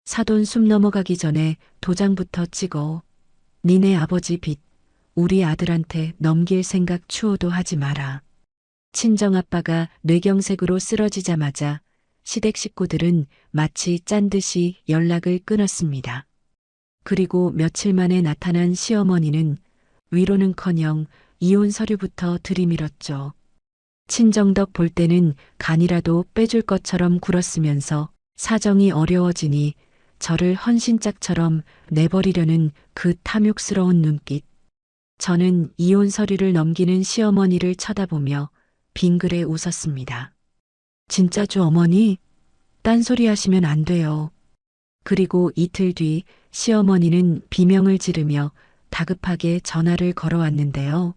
사돈 숨 넘어가기 전에 도장부터 찍어. 니네 아버지 빚 우리 아들한테 넘길 생각 추호도 하지 마라. 친정아빠가 뇌경색으로 쓰러지자마자 시댁 식구들은 마치 짠 듯이 연락을 끊었습니다. 그리고 며칠 만에 나타난 시어머니는 위로는커녕 이혼 서류부터 들이밀었죠. 친정덕 볼 때는 간이라도 빼줄 것처럼 굴었으면서 사정이 어려워지니 저를 헌신짝처럼 내버리려는 그 탐욕스러운 눈빛. 저는 이혼 서류를 넘기는 시어머니를 쳐다보며 빙그레 웃었습니다. 진짜죠, 어머니? 딴소리 하시면 안 돼요. 그리고 이틀 뒤 시어머니는 비명을 지르며 다급하게 전화를 걸어왔는데요.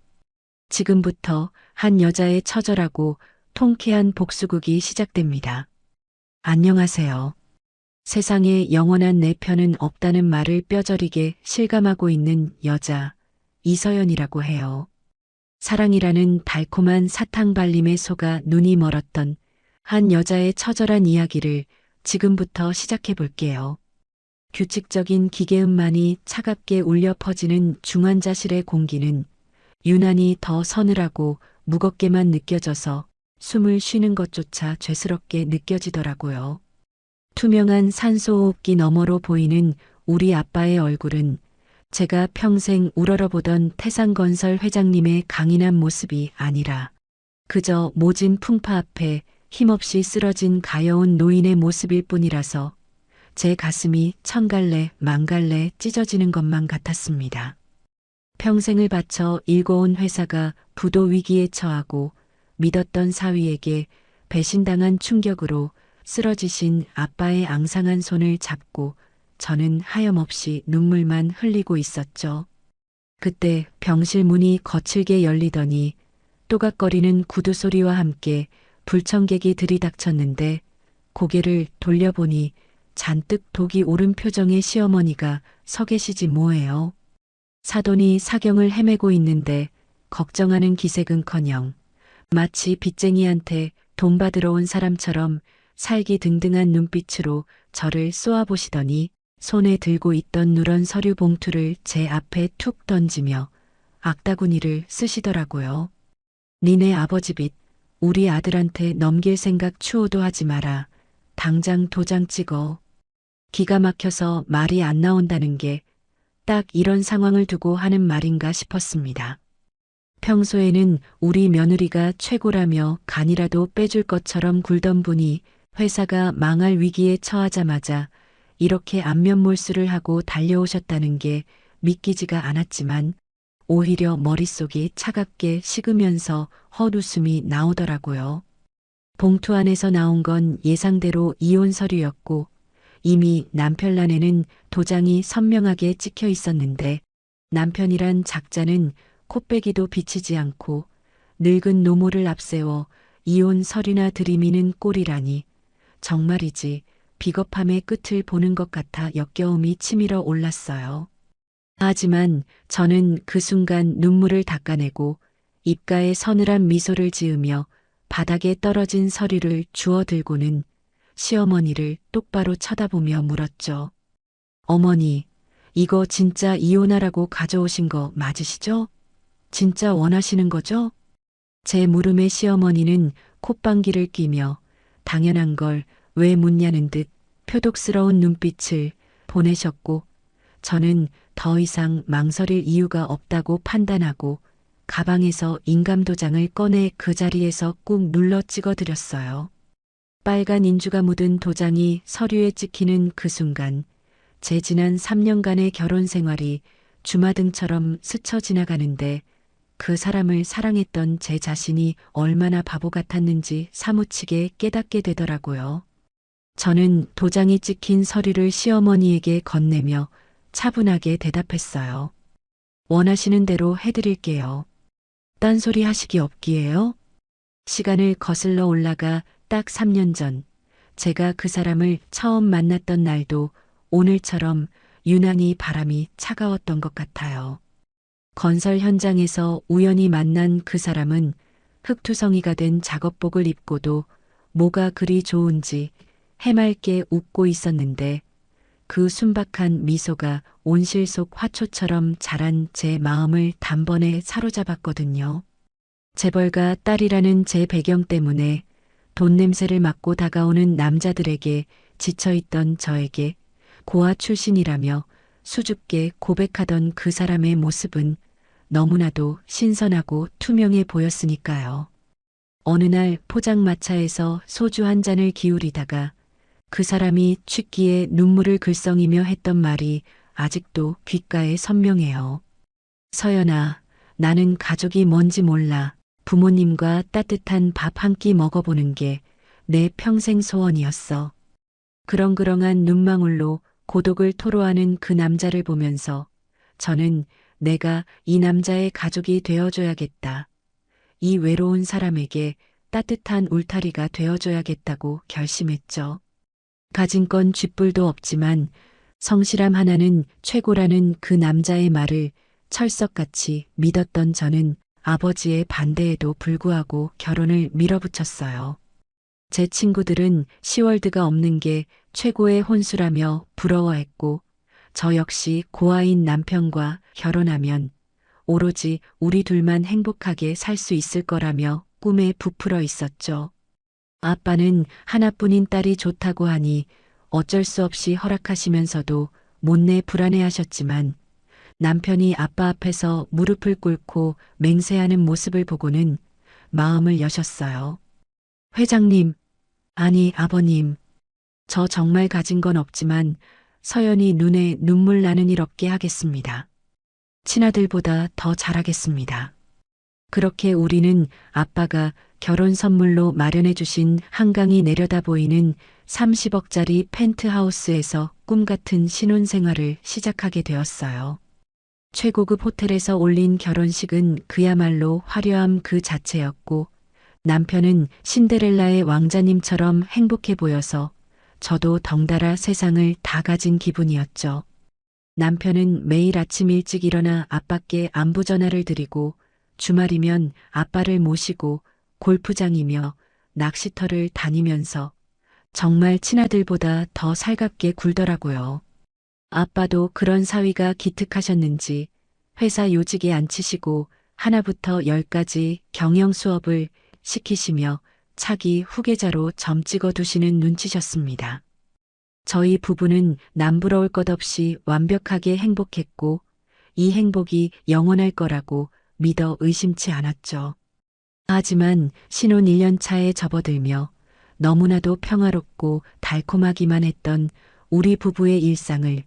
지금부터 한 여자의 처절하고 통쾌한 복수극이 시작됩니다. 안녕하세요. 세상에 영원한 내 편은 없다는 말을 뼈저리게 실감하고 있는 여자, 이서연이라고 해요. 사랑이라는 달콤한 사탕 발림에 속아 눈이 멀었던 한 여자의 처절한 이야기를 지금부터 시작해 볼게요. 규칙적인 기계음만이 차갑게 울려 퍼지는 중환자실의 공기는 유난히 더 서늘하고 무겁게만 느껴져서 숨을 쉬는 것조차 죄스럽게 느껴지더라고요. 투명한 산소호흡기 너머로 보이는 우리 아빠의 얼굴은 제가 평생 우러러보던 태상건설 회장님의 강인한 모습이 아니라 그저 모진 풍파 앞에 힘없이 쓰러진 가여운 노인의 모습일 뿐이라서 제 가슴이 천갈래 만갈래 찢어지는 것만 같았습니다. 평생을 바쳐 일궈온 회사가 부도 위기에 처하고 믿었던 사위에게 배신당한 충격으로 쓰러지신 아빠의 앙상한 손을 잡고 저는 하염없이 눈물만 흘리고 있었죠. 그때 병실 문이 거칠게 열리더니 또각거리는 구두 소리와 함께 불청객이 들이닥쳤는데 고개를 돌려보니 잔뜩 독이 오른 표정의 시어머니가 서 계시지 뭐예요. 사돈이 사경을 헤매고 있는데 걱정하는 기색은커녕 마치 빚쟁이한테 돈 받으러 온 사람처럼 살기등등한 눈빛으로 저를 쏘아보시더니 손에 들고 있던 누런 서류 봉투를 제 앞에 툭 던지며 악다구니를 쓰시더라고요. 니네 아버지 빚 우리 아들한테 넘길 생각 추호도 하지 마라. 당장 도장 찍어. 기가 막혀서 말이 안 나온다는 게 딱 이런 상황을 두고 하는 말인가 싶었습니다. 평소에는 우리 며느리가 최고라며 간이라도 빼줄 것처럼 굴던 분이 회사가 망할 위기에 처하자마자 이렇게 안면몰수를 하고 달려오셨다는 게 믿기지가 않았지만 오히려 머릿속이 차갑게 식으면서 헛웃음이 나오더라고요. 봉투 안에서 나온 건 예상대로 이혼 서류였고 이미 남편란에는 도장이 선명하게 찍혀 있었는데 남편이란 작자는 코빼기도 비치지 않고 늙은 노모를 앞세워 이혼 서류나 들이미는 꼴이라니 정말이지 비겁함의 끝을 보는 것 같아 역겨움이 치밀어 올랐어요. 하지만 저는 그 순간 눈물을 닦아내고 입가에 서늘한 미소를 지으며 바닥에 떨어진 서류를 주워 들고는 시어머니를 똑바로 쳐다보며 물었죠. 어머니, 이거 진짜 이혼하라고 가져오신 거 맞으시죠? 진짜 원하시는 거죠? 제 물음에 시어머니는 콧방귀를 뀌며 당연한 걸 왜 묻냐는 듯 표독스러운 눈빛을 보내셨고 저는 더 이상 망설일 이유가 없다고 판단하고 가방에서 인감도장을 꺼내 그 자리에서 꾹 눌러 찍어드렸어요. 빨간 인주가 묻은 도장이 서류에 찍히는 그 순간 제 지난 3년간의 결혼 생활이 주마등처럼 스쳐 지나가는데 그 사람을 사랑했던 제 자신이 얼마나 바보 같았는지 사무치게 깨닫게 되더라고요. 저는 도장이 찍힌 서류를 시어머니에게 건네며 차분하게 대답했어요. 원하시는 대로 해드릴게요. 딴소리 하시기 없기에요? 시간을 거슬러 올라가 딱 3년 전 제가 그 사람을 처음 만났던 날도 오늘처럼 유난히 바람이 차가웠던 것 같아요. 건설 현장에서 우연히 만난 그 사람은 흙투성이가 된 작업복을 입고도 뭐가 그리 좋은지 해맑게 웃고 있었는데 그 순박한 미소가 온실 속 화초처럼 자란 제 마음을 단번에 사로잡았거든요. 재벌가 딸이라는 제 배경 때문에 돈 냄새를 맡고 다가오는 남자들에게 지쳐있던 저에게 고아 출신이라며 수줍게 고백하던 그 사람의 모습은 너무나도 신선하고 투명해 보였으니까요. 어느 날 포장마차에서 소주 한 잔을 기울이다가 그 사람이 취기에 눈물을 글썽이며 했던 말이 아직도 귓가에 선명해요. 서연아, 나는 가족이 뭔지 몰라. 부모님과 따뜻한 밥 한 끼 먹어보는 게 내 평생 소원이었어. 그렁그렁한 눈망울로 고독을 토로하는 그 남자를 보면서 저는 내가 이 남자의 가족이 되어줘야겠다. 이 외로운 사람에게 따뜻한 울타리가 되어줘야겠다고 결심했죠. 가진 건 쥐뿔도 없지만 성실함 하나는 최고라는 그 남자의 말을 철석같이 믿었던 저는 아버지의 반대에도 불구하고 결혼을 밀어붙였어요. 제 친구들은 시월드가 없는 게 최고의 혼수라며 부러워했고 저 역시 고아인 남편과 결혼하면 오로지 우리 둘만 행복하게 살 수 있을 거라며 꿈에 부풀어 있었죠. 아빠는 하나뿐인 딸이 좋다고 하니 어쩔 수 없이 허락하시면서도 못내 불안해하셨지만 남편이 아빠 앞에서 무릎을 꿇고 맹세하는 모습을 보고는 마음을 여셨어요. 회장님, 아니 아버님, 저 정말 가진 건 없지만 서연이 눈에 눈물 나는 일 없게 하겠습니다. 친아들보다 더 잘하겠습니다. 그렇게 우리는 아빠가 결혼 선물로 마련해 주신 한강이 내려다 보이는 30억짜리 펜트하우스에서 꿈같은 신혼생활을 시작하게 되었어요. 최고급 호텔에서 올린 결혼식은 그야말로 화려함 그 자체였고 남편은 신데렐라의 왕자님처럼 행복해 보여서 저도 덩달아 세상을 다 가진 기분이었죠. 남편은 매일 아침 일찍 일어나 아빠께 안부 전화를 드리고 주말이면 아빠를 모시고 골프장이며 낚시터를 다니면서 정말 친아들보다 더 살갑게 굴더라고요. 아빠도 그런 사위가 기특하셨는지 회사 요직에 앉히시고 하나부터 열까지 경영 수업을 시키시며 차기 후계자로 점 찍어 두시는 눈치셨습니다. 저희 부부는 남부러울 것 없이 완벽하게 행복했고 이 행복이 영원할 거라고 믿어 의심치 않았죠. 하지만 신혼 1년 차에 접어들며 너무나도 평화롭고 달콤하기만 했던 우리 부부의 일상을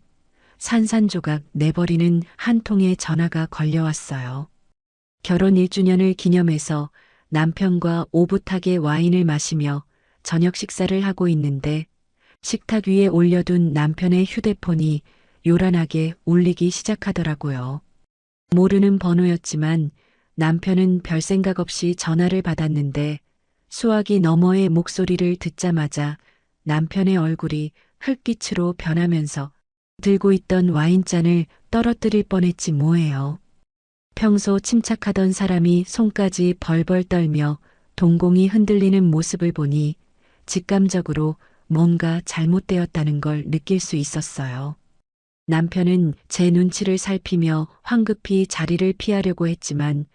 산산조각 내버리는 한 통의 전화가 걸려왔어요. 결혼 1주년을 기념해서 남편과 오붓하게 와인을 마시며 저녁 식사를 하고 있는데 식탁 위에 올려둔 남편의 휴대폰이 요란하게 울리기 시작하더라고요. 모르는 번호였지만 남편은 별 생각 없이 전화를 받았는데 수화기 너머의 목소리를 듣자마자 남편의 얼굴이 흙빛으로 변하면서 들고 있던 와인잔을 떨어뜨릴 뻔했지 뭐예요. 평소 침착하던 사람이 손까지 벌벌 떨며 동공이 흔들리는 모습을 보니 직감적으로 뭔가 잘못되었다는 걸 느낄 수 있었어요. 남편은 제 눈치를 살피며 황급히 자리를 피하려고 했지만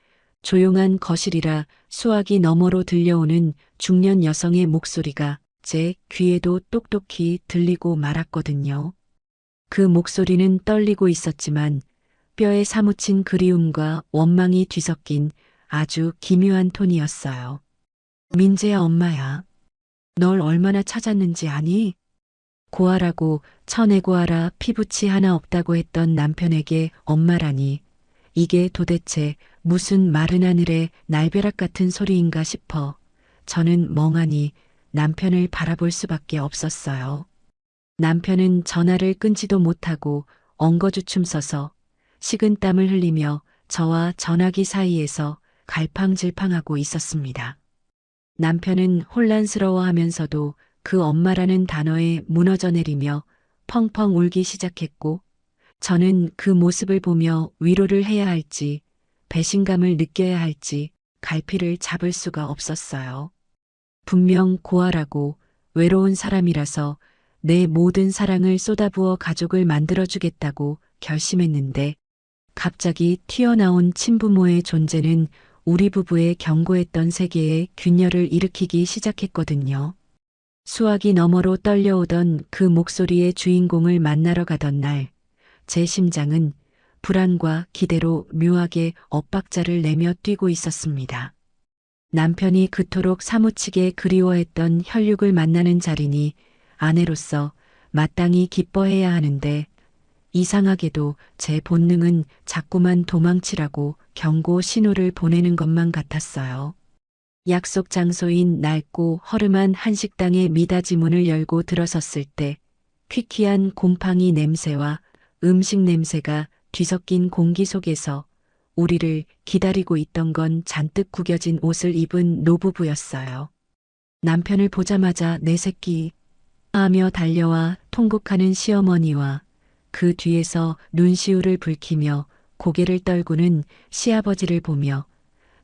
조용한 거실이라 수화기 너머로 들려오는 중년 여성의 목소리가 제 귀에도 똑똑히 들리고 말았거든요. 그 목소리는 떨리고 있었지만 뼈에 사무친 그리움과 원망이 뒤섞인 아주 기묘한 톤이었어요. 민재야 엄마야. 널 얼마나 찾았는지 아니? 고아라고 천애고아라 피부치 하나 없다고 했던 남편에게 엄마라니 이게 도대체 무슨 마른 하늘의 날벼락 같은 소리인가 싶어 저는 멍하니 남편을 바라볼 수밖에 없었어요. 남편은 전화를 끊지도 못하고 엉거주춤 서서 식은땀을 흘리며 저와 전화기 사이에서 갈팡질팡하고 있었습니다. 남편은 혼란스러워하면서도 그 엄마라는 단어에 무너져 내리며 펑펑 울기 시작했고 저는 그 모습을 보며 위로를 해야 할지 배신감을 느껴야 할지 갈피를 잡을 수가 없었어요. 분명 고아라고 외로운 사람이라서 내 모든 사랑을 쏟아부어 가족을 만들어주겠다고 결심했는데 갑자기 튀어나온 친부모의 존재는 우리 부부의 견고했던 세계에 균열을 일으키기 시작했거든요. 수화기 너머로 떨려오던 그 목소리의 주인공을 만나러 가던 날, 제 심장은 불안과 기대로 묘하게 엇박자를 내며 뛰고 있었습니다. 남편이 그토록 사무치게 그리워했던 혈육을 만나는 자리니 아내로서 마땅히 기뻐해야 하는데 이상하게도 제 본능은 자꾸만 도망치라고 경고 신호를 보내는 것만 같았어요. 약속 장소인 낡고 허름한 한식당의 미닫이 문을 열고 들어섰을 때 퀴퀴한 곰팡이 냄새와 음식 냄새가 뒤섞인 공기 속에서 우리를 기다리고 있던 건 잔뜩 구겨진 옷을 입은 노부부였어요. 남편을 보자마자 내 새끼 하며 달려와 통곡하는 시어머니와 그 뒤에서 눈시울을 붉히며 고개를 떨구는 시아버지를 보며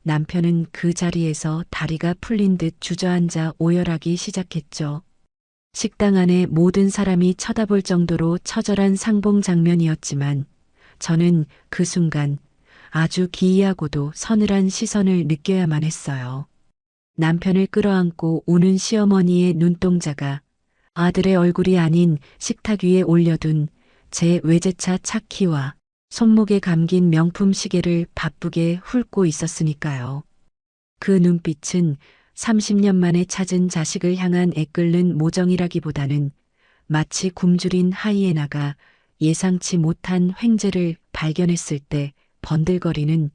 남편은 그 자리에서 다리가 풀린 듯 주저앉아 오열하기 시작했죠. 식당 안에 모든 사람이 쳐다볼 정도로 처절한 상봉 장면이었지만 저는 그 순간 아주 기이하고도 서늘한 시선을 느껴야만 했어요. 남편을 끌어안고 우는 시어머니의 눈동자가 아들의 얼굴이 아닌 식탁 위에 올려둔 제 외제차 차키와 손목에 감긴 명품 시계를 바쁘게 훑고 있었으니까요. 그 눈빛은 30년 만에 찾은 자식을 향한 애끓는 모정이라기보다는 마치 굶주린 하이에나가 예상치 못한 횡재를 발견했을 때 번들거리는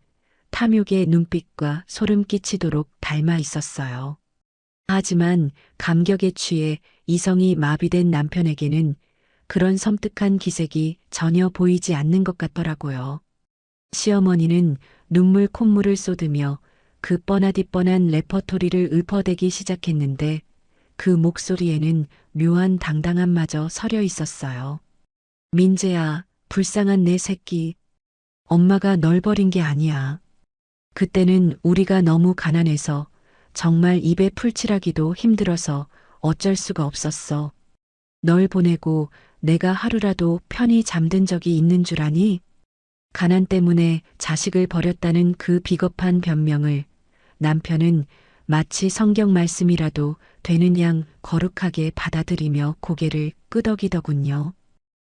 탐욕의 눈빛과 소름 끼치도록 닮아 있었어요. 하지만 감격에 취해 이성이 마비된 남편에게는 그런 섬뜩한 기색이 전혀 보이지 않는 것 같더라고요. 시어머니는 눈물 콧물을 쏟으며 그 뻔하디 뻔한 레퍼토리를 읊어대기 시작했는데 그 목소리에는 묘한 당당함마저 서려 있었어요. 민재야, 불쌍한 내 새끼. 엄마가 널 버린 게 아니야. 그때는 우리가 너무 가난해서 정말 입에 풀칠하기도 힘들어서 어쩔 수가 없었어. 널 보내고 내가 하루라도 편히 잠든 적이 있는 줄 아니? 가난 때문에 자식을 버렸다는 그 비겁한 변명을 남편은 마치 성경 말씀이라도 되는 양 거룩하게 받아들이며 고개를 끄덕이더군요.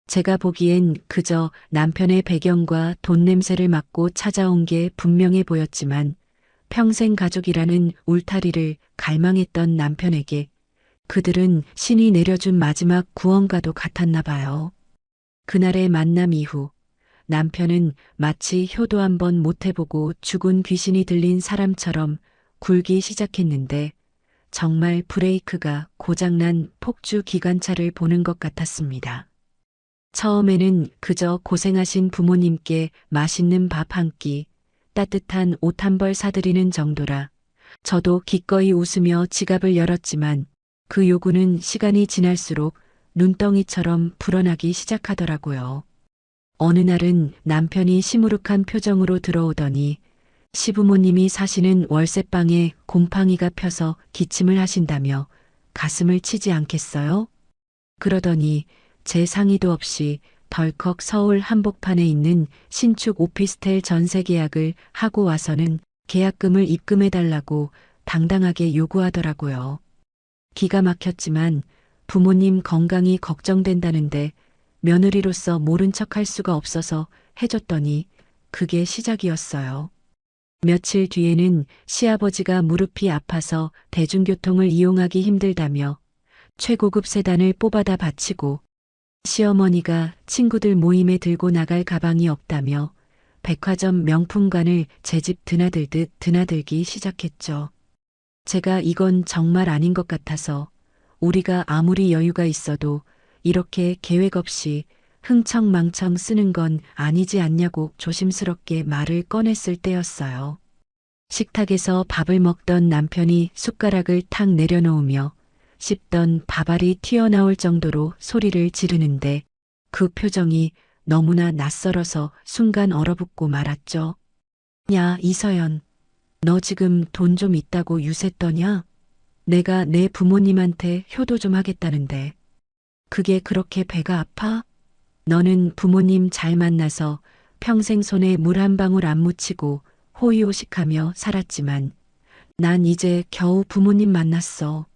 제가 보기엔 그저 남편의 배경과 돈 냄새를 맡고 찾아온 게 분명해 보였지만 평생 가족이라는 울타리를 갈망했던 남편에게 그들은 신이 내려준 마지막 구원과도 같았나 봐요. 그날의 만남 이후 남편은 마치 효도 한번 못 해보고 죽은 귀신이 들린 사람처럼 굴기 시작했는데 정말 브레이크가 고장난 폭주 기관차를 보는 것 같았습니다. 처음에는 그저 고생하신 부모님께 맛있는 밥 한 끼, 따뜻한 옷 한 벌 사드리는 정도라 저도 기꺼이 웃으며 지갑을 열었지만 그 요구는 시간이 지날수록 눈덩이처럼 불어나기 시작하더라고요. 어느 날은 남편이 시무룩한 표정으로 들어오더니 시부모님이 사시는 월세방에 곰팡이가 펴서 기침을 하신다며 가슴을 치지 않겠어요? 그러더니 제 상의도 없이 덜컥 서울 한복판에 있는 신축 오피스텔 전세 계약을 하고 와서는 계약금을 입금해달라고 당당하게 요구하더라고요. 기가 막혔지만 부모님 건강이 걱정된다는데 며느리로서 모른 척할 수가 없어서 해줬더니 그게 시작이었어요. 며칠 뒤에는 시아버지가 무릎이 아파서 대중교통을 이용하기 힘들다며 최고급 세단을 뽑아다 바치고 시어머니가 친구들 모임에 들고 나갈 가방이 없다며 백화점 명품관을 제 집 드나들듯 드나들기 시작했죠. 제가 이건 정말 아닌 것 같아서 우리가 아무리 여유가 있어도 이렇게 계획 없이 흥청망청 쓰는 건 아니지 않냐고 조심스럽게 말을 꺼냈을 때였어요. 식탁에서 밥을 먹던 남편이 숟가락을 탁 내려놓으며 씹던 밥알이 튀어나올 정도로 소리를 지르는데 그 표정이 너무나 낯설어서 순간 얼어붙고 말았죠. 야, 이서연. 너 지금 돈 좀 있다고 유세 떠냐? 내가 내 부모님한테 효도 좀 하겠다는데. 그게 그렇게 배가 아파? 너는 부모님 잘 만나서 평생 손에 물 한 방울 안 묻히고 호의호식하며 살았지만 난 이제 겨우 부모님 만났어.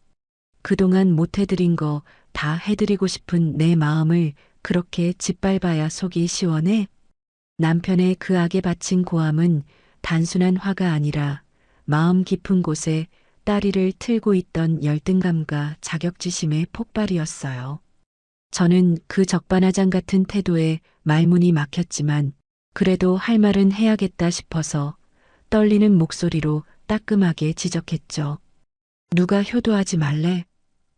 그동안 못 해드린 거 다 해드리고 싶은 내 마음을 그렇게 짓밟아야 속이 시원해? 남편의 그 악에 바친 고함은 단순한 화가 아니라 마음 깊은 곳에 딸이를 틀고 있던 열등감과 자격지심의 폭발이었어요. 저는 그 적반하장 같은 태도에 말문이 막혔지만 그래도 할 말은 해야겠다 싶어서 떨리는 목소리로 따끔하게 지적했죠. 누가 효도하지 말래?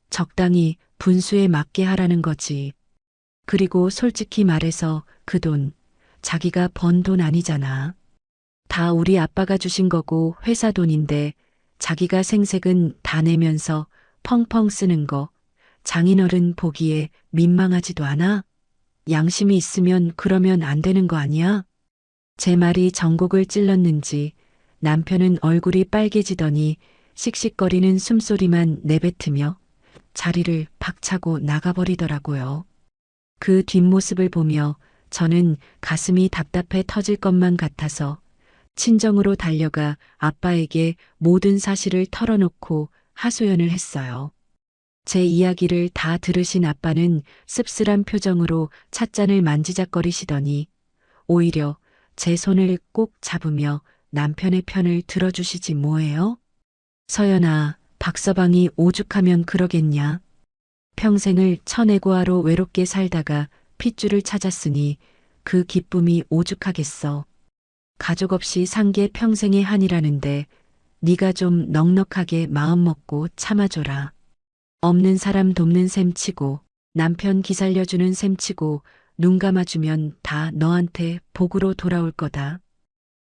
적당히 분수에 맞게 하라는 거지. 그리고 솔직히 말해서 그 돈, 자기가 번 돈 아니잖아. 다 우리 아빠가 주신 거고 회사 돈인데 자기가 생색은 다 내면서 펑펑 쓰는 거 장인어른 보기에 민망하지도 않아? 양심이 있으면 그러면 안 되는 거 아니야? 제 말이 전곡을 찔렀는지 남편은 얼굴이 빨개지더니 씩씩거리는 숨소리만 내뱉으며 자리를 박차고 나가버리더라고요. 그 뒷모습을 보며 저는 가슴이 답답해 터질 것만 같아서 친정으로 달려가 아빠에게 모든 사실을 털어놓고 하소연을 했어요. 제 이야기를 다 들으신 아빠는 씁쓸한 표정으로 찻잔을 만지작거리시더니 오히려 제 손을 꼭 잡으며 남편의 편을 들어주시지 뭐예요? 서연아, 박서방이 오죽하면 그러겠냐. 평생을 처내고아로 외롭게 살다가 핏줄을 찾았으니 그 기쁨이 오죽하겠어. 가족 없이 산 게 평생의 한이라는데 네가 좀 넉넉하게 마음 먹고 참아줘라. 없는 사람 돕는 셈치고 남편 기살려주는 셈치고 눈 감아주면 다 너한테 복으로 돌아올 거다.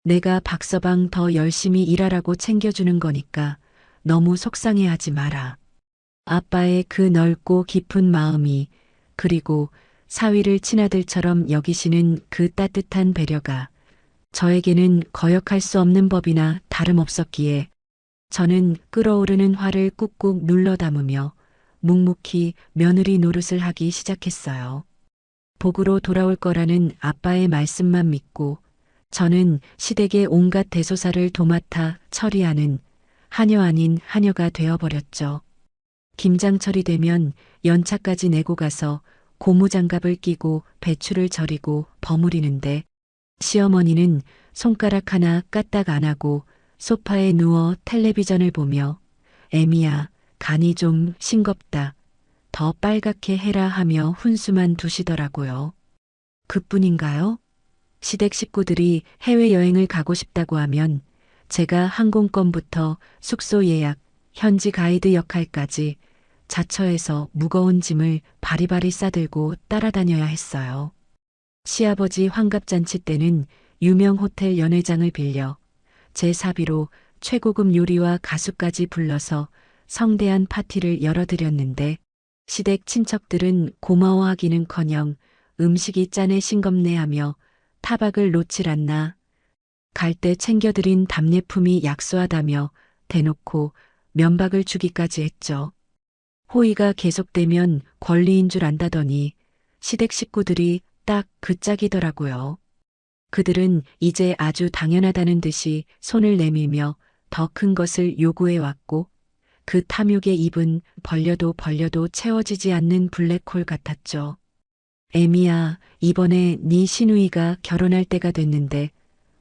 내가 박서방 더 열심히 일하라고 챙겨주는 거니까 너무 속상해하지 마라. 아빠의 그 넓고 깊은 마음이 그리고 사위를 친아들처럼 여기시는 그 따뜻한 배려가 저에게는 거역할 수 없는 법이나 다름없었기에 저는 끓어오르는 화를 꾹꾹 눌러 담으며 묵묵히 며느리 노릇을 하기 시작했어요. 복으로 돌아올 거라는 아빠의 말씀만 믿고 저는 시댁의 온갖 대소사를 도맡아 처리하는 하녀 아닌 하녀가 되어버렸죠. 김장철이 되면 연차까지 내고 가서 고무장갑을 끼고 배추를 절이고 버무리는데 시어머니는 손가락 하나 까딱 안 하고 소파에 누워 텔레비전을 보며 애미야, 간이 좀 싱겁다. 더 빨갛게 해라 하며 훈수만 두시더라고요. 그뿐인가요? 시댁 식구들이 해외여행을 가고 싶다고 하면 제가 항공권부터 숙소 예약, 현지 가이드 역할까지 자처해서 무거운 짐을 바리바리 싸들고 따라다녀야 했어요. 시아버지 환갑잔치 때는 유명 호텔 연회장을 빌려 제 사비로 최고급 요리와 가수까지 불러서 성대한 파티를 열어드렸는데 시댁 친척들은 고마워하기는커녕 음식이 짠해 싱겁네 하며 타박을 놓질 않나 갈 때 챙겨드린 답례품이 약소하다며 대놓고 면박을 주기까지 했죠. 호의가 계속되면 권리인 줄 안다더니 시댁 식구들이 딱 그 짝이더라고요. 그들은 이제 아주 당연하다는 듯이 손을 내밀며 더 큰 것을 요구해 왔고 그 탐욕의 입은 벌려도 채워지지 않는 블랙홀 같았죠. 애미야, 이번에 네 시누이가 결혼할 때가 됐는데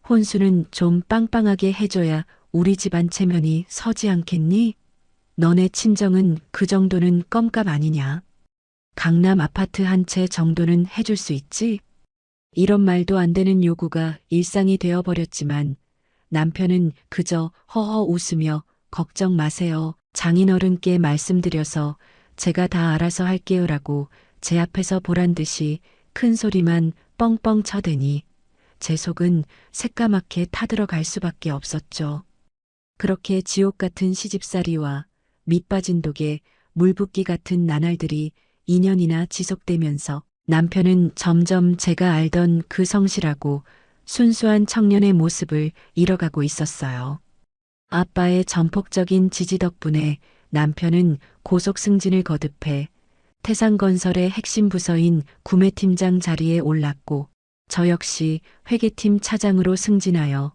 혼수는 좀 빵빵하게 해줘야 우리 집안 체면이 서지 않겠니? 너네 친정은 그 정도는 껌값 아니냐? 강남 아파트 한 채 정도는 해줄 수 있지? 이런 말도 안 되는 요구가 일상이 되어버렸지만 남편은 그저 허허 웃으며 걱정 마세요. 장인어른께 말씀드려서 제가 다 알아서 할게요라고 제 앞에서 보란 듯이 큰 소리만 뻥뻥 쳐대니 제 속은 새까맣게 타들어갈 수밖에 없었죠. 그렇게 지옥 같은 시집살이와 밑빠진 독에 물붓기 같은 나날들이 2년이나 지속되면서 남편은 점점 제가 알던 그 성실하고 순수한 청년의 모습을 잃어가고 있었어요. 아빠의 전폭적인 지지 덕분에 남편은 고속 승진을 거듭해 태상건설의 핵심 부서인 구매팀장 자리에 올랐고 저 역시 회계팀 차장으로 승진하여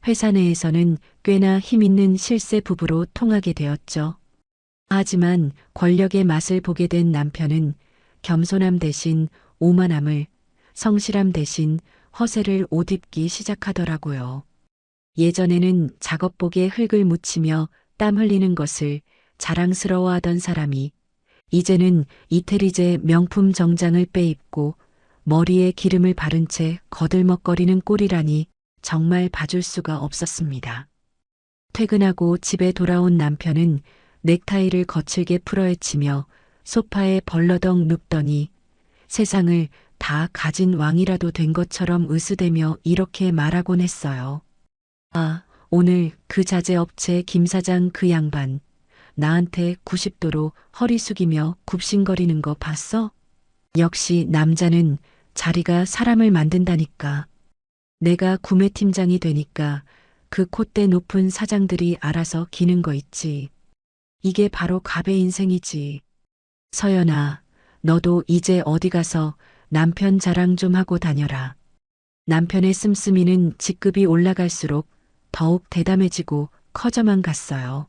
회사 내에서는 꽤나 힘있는 실세 부부로 통하게 되었죠. 하지만 권력의 맛을 보게 된 남편은 겸손함 대신 오만함을, 성실함 대신 허세를 옷 입기 시작하더라고요. 예전에는 작업복에 흙을 묻히며 땀 흘리는 것을 자랑스러워하던 사람이 이제는 이태리제 명품 정장을 빼입고 머리에 기름을 바른 채 거들먹거리는 꼴이라니 정말 봐줄 수가 없었습니다. 퇴근하고 집에 돌아온 남편은 넥타이를 거칠게 풀어헤치며 소파에 벌러덩 눕더니 세상을 다 가진 왕이라도 된 것처럼 으스대며 이렇게 말하곤 했어요. 아, 오늘 그 자재업체 김 사장 그 양반 나한테 90도로 허리 숙이며 굽신거리는 거 봤어? 역시 남자는 자리가 사람을 만든다니까. 내가 구매팀장이 되니까 그 콧대 높은 사장들이 알아서 기는 거 있지. 이게 바로 갑의 인생이지. 서연아, 너도 이제 어디 가서 남편 자랑 좀 하고 다녀라. 남편의 씀씀이는 직급이 올라갈수록 더욱 대담해지고 커져만 갔어요.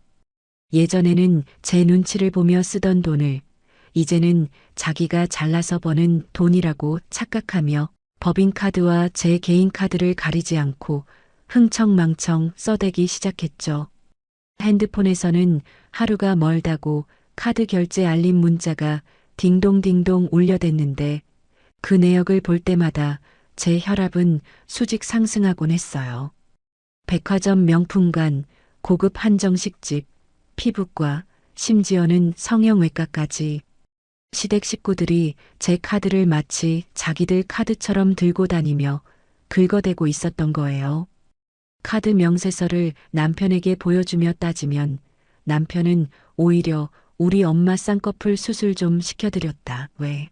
예전에는 제 눈치를 보며 쓰던 돈을 이제는 자기가 잘나서 버는 돈이라고 착각하며 법인카드와 제 개인카드를 가리지 않고 흥청망청 써대기 시작했죠. 핸드폰에서는 하루가 멀다고 카드 결제 알림 문자가 딩동딩동 울려댔는데 그 내역을 볼 때마다 제 혈압은 수직 상승하곤 했어요. 백화점 명품관, 고급 한정식집, 피부과, 심지어는 성형외과까지 시댁 식구들이 제 카드를 마치 자기들 카드처럼 들고 다니며 긁어대고 있었던 거예요. 카드 명세서를 남편에게 보여주며 따지면 남편은 오히려 우리 엄마 쌍꺼풀 수술 좀 시켜드렸다. 왜?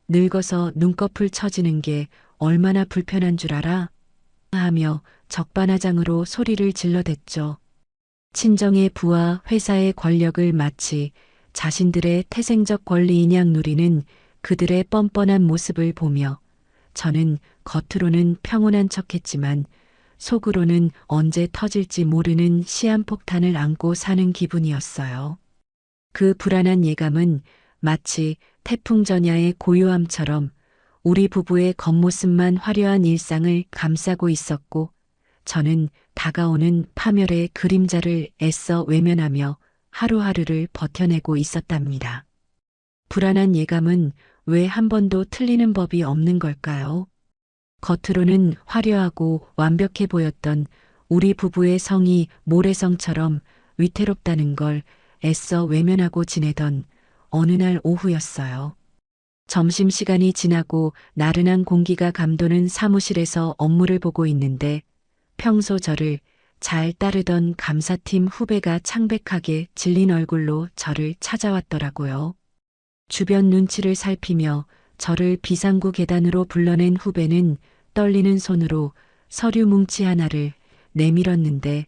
늙어서 눈꺼풀 처지는 게 얼마나 불편한 줄 알아? 하며 적반하장으로 소리를 질러댔죠. 친정의 부와 회사의 권력을 마치 자신들의 태생적 권리인양 누리는 그들의 뻔뻔한 모습을 보며 저는 겉으로는 평온한 척했지만 속으로는 언제 터질지 모르는 시한폭탄을 안고 사는 기분이었어요. 그 불안한 예감은 마치 태풍 전야의 고요함처럼 우리 부부의 겉모습만 화려한 일상을 감싸고 있었고 저는 다가오는 파멸의 그림자를 애써 외면하며 하루하루를 버텨내고 있었답니다. 불안한 예감은 왜 한 번도 틀리는 법이 없는 걸까요? 겉으로는 화려하고 완벽해 보였던 우리 부부의 성이 모래성처럼 위태롭다는 걸 애써 외면하고 지내던 어느 날 오후였어요. 점심시간이 지나고 나른한 공기가 감도는 사무실에서 업무를 보고 있는데 평소 저를 잘 따르던 감사팀 후배가 창백하게 질린 얼굴로 저를 찾아왔더라고요. 주변 눈치를 살피며 저를 비상구 계단으로 불러낸 후배는 떨리는 손으로 서류 뭉치 하나를 내밀었는데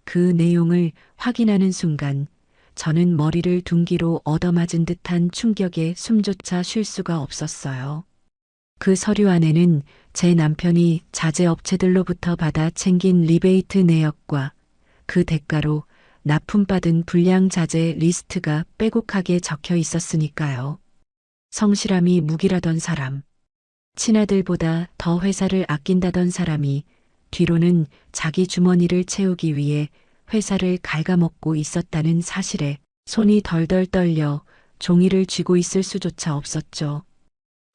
그 내용을 확인하는 순간 저는 머리를 둔기로 얻어맞은 듯한 충격에 숨조차 쉴 수가 없었어요. 그 서류 안에는 제 남편이 자재업체들로부터 받아 챙긴 리베이트 내역과 그 대가로 납품받은 불량 자재 리스트가 빼곡하게 적혀 있었으니까요. 성실함이 무기라던 사람, 친아들보다 더 회사를 아낀다던 사람이 뒤로는 자기 주머니를 채우기 위해 회사를 갉아먹고 있었다는 사실에 손이 덜덜 떨려 종이를 쥐고 있을 수조차 없었죠.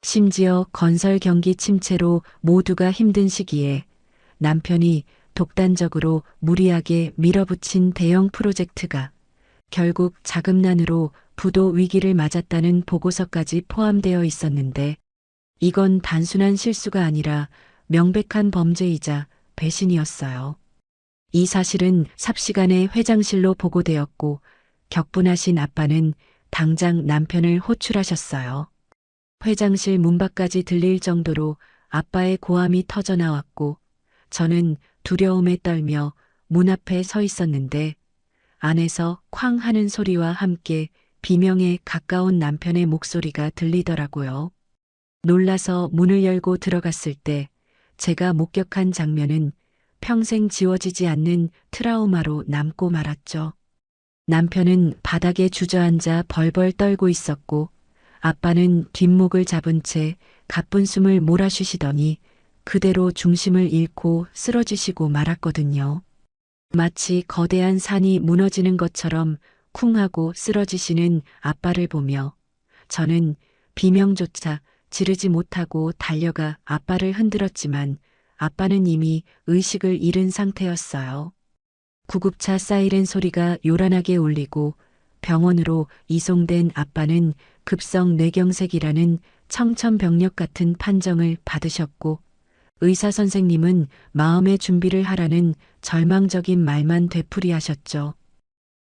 심지어 건설 경기 침체로 모두가 힘든 시기에 남편이 독단적으로 무리하게 밀어붙인 대형 프로젝트가 결국 자금난으로 부도 위기를 맞았다는 보고서까지 포함되어 있었는데 이건 단순한 실수가 아니라 명백한 범죄이자 배신이었어요. 이 사실은 삽시간에 회장실로 보고되었고 격분하신 아빠는 당장 남편을 호출하셨어요. 회장실 문 밖까지 들릴 정도로 아빠의 고함이 터져나왔고 저는 두려움에 떨며 문 앞에 서 있었는데 안에서 쾅 하는 소리와 함께 비명에 가까운 남편의 목소리가 들리더라고요. 놀라서 문을 열고 들어갔을 때 제가 목격한 장면은 평생 지워지지 않는 트라우마로 남고 말았죠. 남편은 바닥에 주저앉아 벌벌 떨고 있었고 아빠는 뒷목을 잡은 채 가쁜 숨을 몰아쉬시더니 그대로 중심을 잃고 쓰러지시고 말았거든요. 마치 거대한 산이 무너지는 것처럼 쿵 하고 쓰러지시는 아빠를 보며 저는 비명조차 지르지 못하고 달려가 아빠를 흔들었지만 아빠는 이미 의식을 잃은 상태였어요. 구급차 사이렌 소리가 요란하게 울리고 병원으로 이송된 아빠는 급성 뇌경색이라는 청천벽력 같은 판정을 받으셨고 의사 선생님은 마음의 준비를 하라는 절망적인 말만 되풀이하셨죠.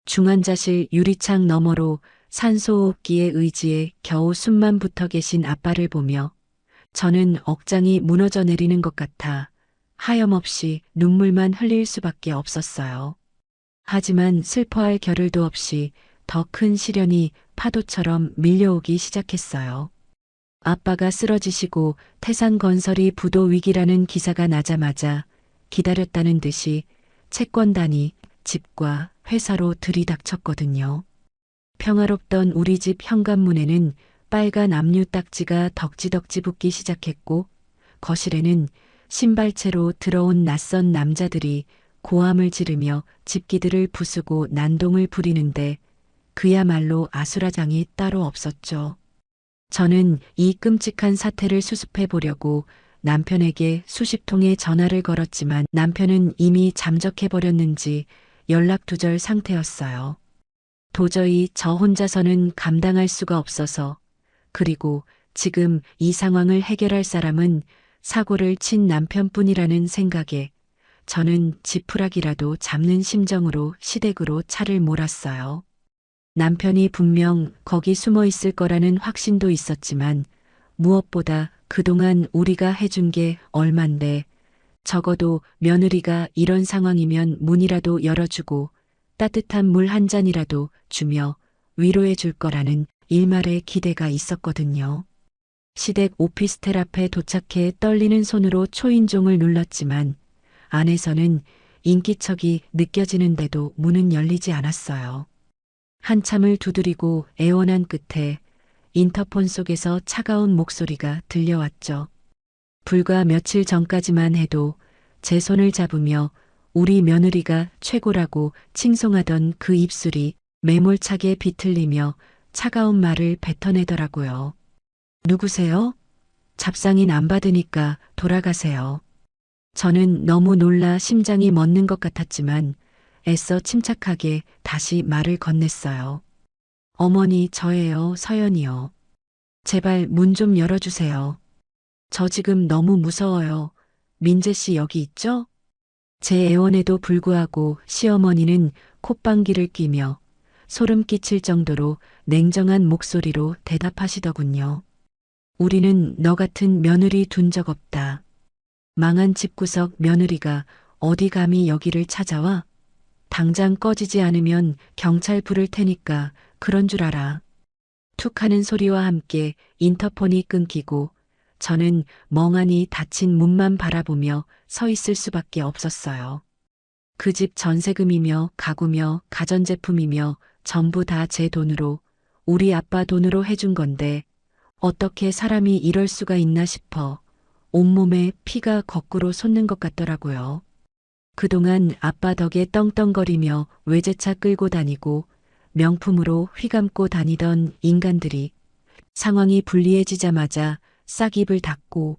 중환자실 유리창 너머로 산소호흡기에 의지해 겨우 숨만 붙어 계신 아빠를 보며 저는 억장이 무너져 내리는 것 같아 하염없이 눈물만 흘릴 수밖에 없었어요. 하지만 슬퍼할 겨를도 없이 더 큰 시련이 파도처럼 밀려오기 시작했어요. 아빠가 쓰러지시고 태산건설이 부도 위기라는 기사가 나자마자 기다렸다는 듯이 채권단이 집과 회사로 들이닥쳤거든요. 평화롭던 우리 집 현관문에는 빨간 압류 딱지가 덕지덕지 붙기 시작했고 거실에는 신발채로 들어온 낯선 남자들이 고함을 지르며 집기들을 부수고 난동을 부리는데 그야말로 아수라장이 따로 없었죠. 저는 이 끔찍한 사태를 수습해 보려고 남편에게 수십 통의 전화를 걸었지만 남편은 이미 잠적해 버렸는지 연락두절 상태였어요. 도저히 저 혼자서는 감당할 수가 없어서 그리고 지금 이 상황을 해결할 사람은 사고를 친 남편뿐이라는 생각에 저는 지푸라기라도 잡는 심정으로 시댁으로 차를 몰았어요. 남편이 분명 거기 숨어 있을 거라는 확신도 있었지만 무엇보다 그동안 우리가 해준 게 얼만데 적어도 며느리가 이런 상황이면 문이라도 열어주고 따뜻한 물 한 잔이라도 주며 위로해 줄 거라는 일말의 기대가 있었거든요. 시댁 오피스텔 앞에 도착해 떨리는 손으로 초인종을 눌렀지만 안에서는 인기척이 느껴지는데도 문은 열리지 않았어요. 한참을 두드리고 애원한 끝에 인터폰 속에서 차가운 목소리가 들려왔죠. 불과 며칠 전까지만 해도 제 손을 잡으며 우리 며느리가 최고라고 칭송하던 그 입술이 매몰차게 비틀리며 차가운 말을 뱉어내더라고요. 누구세요? 잡상인 안 받으니까 돌아가세요. 저는 너무 놀라 심장이 멎는 것 같았지만 애써 침착하게 다시 말을 건넸어요. 어머니 저예요, 서연이요. 제발 문 좀 열어주세요. 저 지금 너무 무서워요. 민재 씨 여기 있죠? 제 애원에도 불구하고 시어머니는 콧방귀를 뀌며 소름 끼칠 정도로 냉정한 목소리로 대답하시더군요. 우리는 너 같은 며느리 둔 적 없다. 망한 집구석 며느리가 어디 감히 여기를 찾아와? 당장 꺼지지 않으면 경찰 부를 테니까 그런 줄 알아. 툭 하는 소리와 함께 인터폰이 끊기고 저는 멍하니 닫힌 문만 바라보며 서 있을 수밖에 없었어요. 그 집 전세금이며 가구며 가전제품이며 전부 다 제 돈으로 우리 아빠 돈으로 해준 건데 어떻게 사람이 이럴 수가 있나 싶어 온몸에 피가 거꾸로 솟는 것 같더라고요. 그동안 아빠 덕에 떵떵거리며 외제차 끌고 다니고 명품으로 휘감고 다니던 인간들이 상황이 불리해지자마자 싹 입을 닫고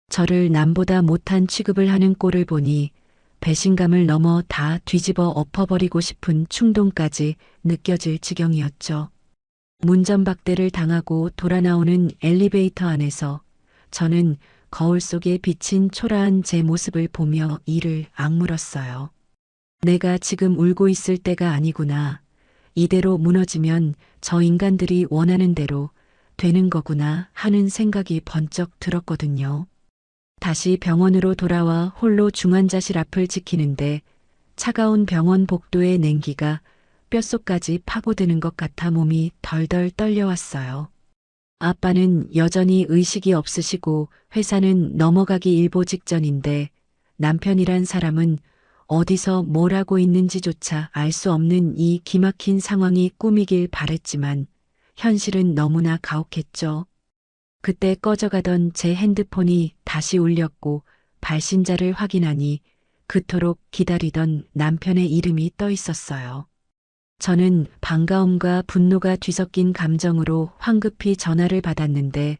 저를 남보다 못한 취급을 하는 꼴을 보니 배신감을 넘어 다 뒤집어 엎어버리고 싶은 충동까지 느껴질 지경이었죠. 문전박대를 당하고 돌아 나오는 엘리베이터 안에서 저는 거울 속에 비친 초라한 제 모습을 보며 이를 악물었어요. 내가 지금 울고 있을 때가 아니구나. 이대로 무너지면 저 인간들이 원하는 대로 되는 거구나 하는 생각이 번쩍 들었거든요. 다시 병원으로 돌아와 홀로 중환자실 앞을 지키는데 차가운 병원 복도의 냉기가 뼛속까지 파고드는 것 같아 몸이 덜덜 떨려왔어요. 아빠는 여전히 의식이 없으시고 회사는 넘어가기 일보 직전인데 남편이란 사람은 어디서 뭘 하고 있는지조차 알 수 없는 이 기막힌 상황이 꿈이길 바랬지만 현실은 너무나 가혹했죠. 그때 꺼져가던 제 핸드폰이 다시 울렸고 발신자를 확인하니 그토록 기다리던 남편의 이름이 떠 있었어요. 저는 반가움과 분노가 뒤섞인 감정으로 황급히 전화를 받았는데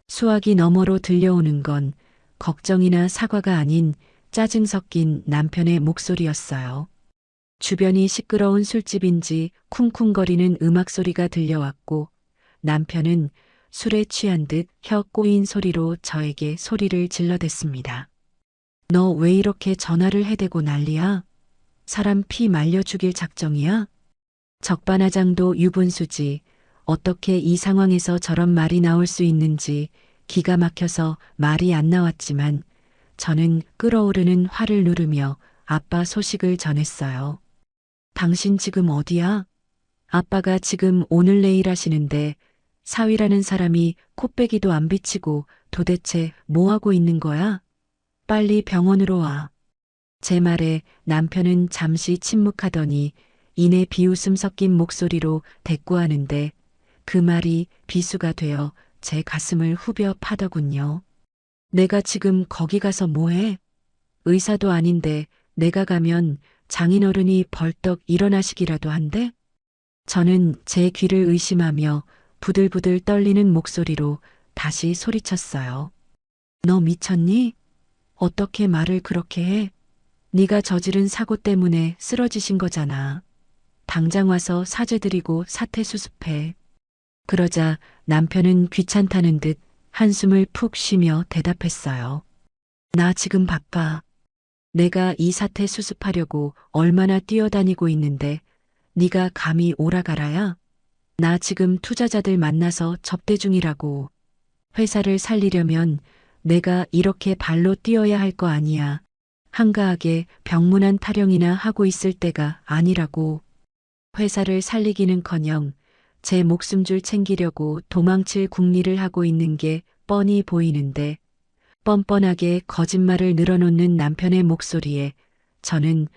수화기 너머로 들려오는 건 걱정이나 사과가 아닌 짜증 섞인 남편의 목소리였어요. 주변이 시끄러운 술집인지 쿵쿵거리는 음악 소리가 들려왔고 남편은 술에 취한 듯 혀 꼬인 소리로 저에게 소리를 질러댔습니다. 너 왜 이렇게 전화를 해대고 난리야? 사람 피 말려 죽일 작정이야? 적반하장도 유분수지. 어떻게 이 상황에서 저런 말이 나올 수 있는지 기가 막혀서 말이 안 나왔지만 저는 끓어오르는 화를 누르며 아빠 소식을 전했어요. 당신 지금 어디야? 아빠가 지금 오늘 내일 하시는데 사위라는 사람이 코빼기도 안 비치고 도대체 뭐 하고 있는 거야? 빨리 병원으로 와. 제 말에 남편은 잠시 침묵하더니 이내 비웃음 섞인 목소리로 대꾸하는데 그 말이 비수가 되어 제 가슴을 후벼 파더군요. 내가 지금 거기 가서 뭐해? 의사도 아닌데 내가 가면 장인어른이 벌떡 일어나시기라도 한대? 저는 제 귀를 의심하며 부들부들 떨리는 목소리로 다시 소리쳤어요. 너 미쳤니? 어떻게 말을 그렇게 해? 네가 저지른 사고 때문에 쓰러지신 거잖아. 당장 와서 사죄드리고 사태 수습해. 그러자 남편은 귀찮다는 듯 한숨을 푹 쉬며 대답했어요. 나 지금 바빠. 내가 이 사태 수습하려고 얼마나 뛰어다니고 있는데 네가 감히 오라가라야? 나 지금 투자자들 만나서 접대 중이라고. 회사를 살리려면 내가 이렇게 발로 뛰어야 할 거 아니야. 한가하게 병문안 타령이나 하고 있을 때가 아니라고. 회사를 살리기는커녕 제 목숨줄 챙기려고 도망칠 궁리를 하고 있는 게 뻔히 보이는데 뻔뻔하게 거짓말을 늘어놓는 남편의 목소리에 저는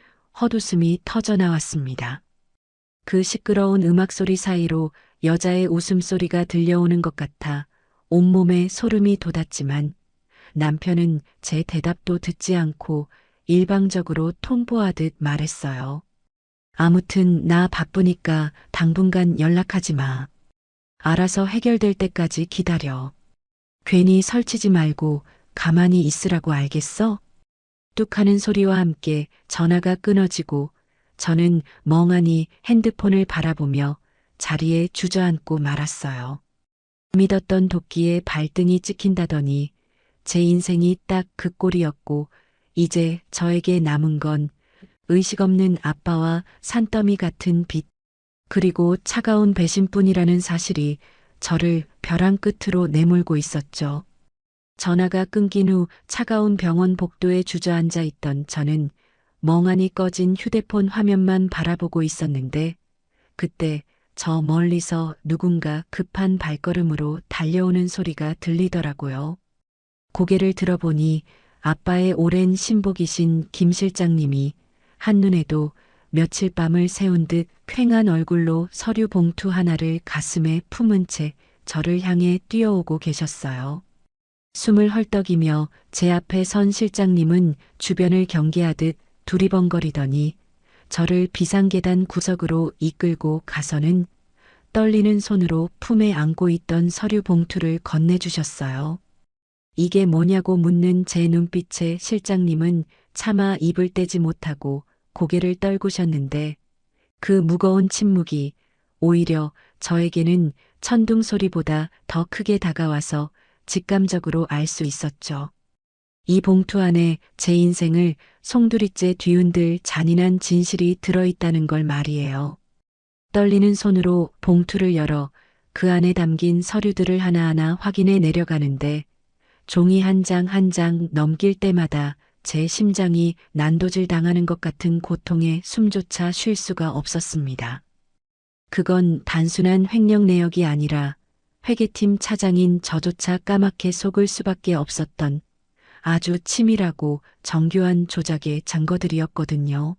헛웃음이 터져 나왔습니다. 그 시끄러운 음악 소리 사이로 여자의 웃음소리가 들려오는 것 같아 온몸에 소름이 돋았지만 남편은 제 대답도 듣지 않고 일방적으로 통보하듯 말했어요. 아무튼 나 바쁘니까 당분간 연락하지 마. 알아서 해결될 때까지 기다려. 괜히 설치지 말고 가만히 있으라고 알겠어? 뚝 하는 소리와 함께 전화가 끊어지고 저는 멍하니 핸드폰을 바라보며 자리에 주저앉고 말았어요. 믿었던 도끼에 발등이 찍힌다더니 제 인생이 딱 그 꼴이었고 이제 저에게 남은 건 의식 없는 아빠와 산더미 같은 빚 그리고 차가운 배신뿐이라는 사실이 저를 벼랑 끝으로 내몰고 있었죠. 전화가 끊긴 후 차가운 병원 복도에 주저앉아 있던 저는 멍하니 꺼진 휴대폰 화면만 바라보고 있었는데 그때 저 멀리서 누군가 급한 발걸음으로 달려오는 소리가 들리더라고요. 고개를 들어보니 아빠의 오랜 신복이신 김 실장님이 한눈에도 며칠 밤을 새운 듯 퀭한 얼굴로 서류 봉투 하나를 가슴에 품은 채 저를 향해 뛰어오고 계셨어요. 숨을 헐떡이며 제 앞에 선 실장님은 주변을 경계하듯 두리번거리더니 저를 비상계단 구석으로 이끌고 가서는 떨리는 손으로 품에 안고 있던 서류 봉투를 건네주셨어요. 이게 뭐냐고 묻는 제 눈빛에 실장님은 차마 입을 떼지 못하고 고개를 떨구셨는데 그 무거운 침묵이 오히려 저에게는 천둥 소리보다 더 크게 다가와서 직감적으로 알 수 있었죠. 이 봉투 안에 제 인생을 송두리째 뒤흔들 잔인한 진실이 들어있다는 걸 말이에요. 떨리는 손으로 봉투를 열어 그 안에 담긴 서류들을 하나하나 확인해 내려가는데 종이 한 장 한 장 넘길 때마다 제 심장이 난도질 당하는 것 같은 고통에 숨조차 쉴 수가 없었습니다. 그건 단순한 횡령 내역이 아니라 회계팀 차장인 저조차 까맣게 속을 수밖에 없었던 아주 치밀하고 정교한 조작의 증거들이었거든요.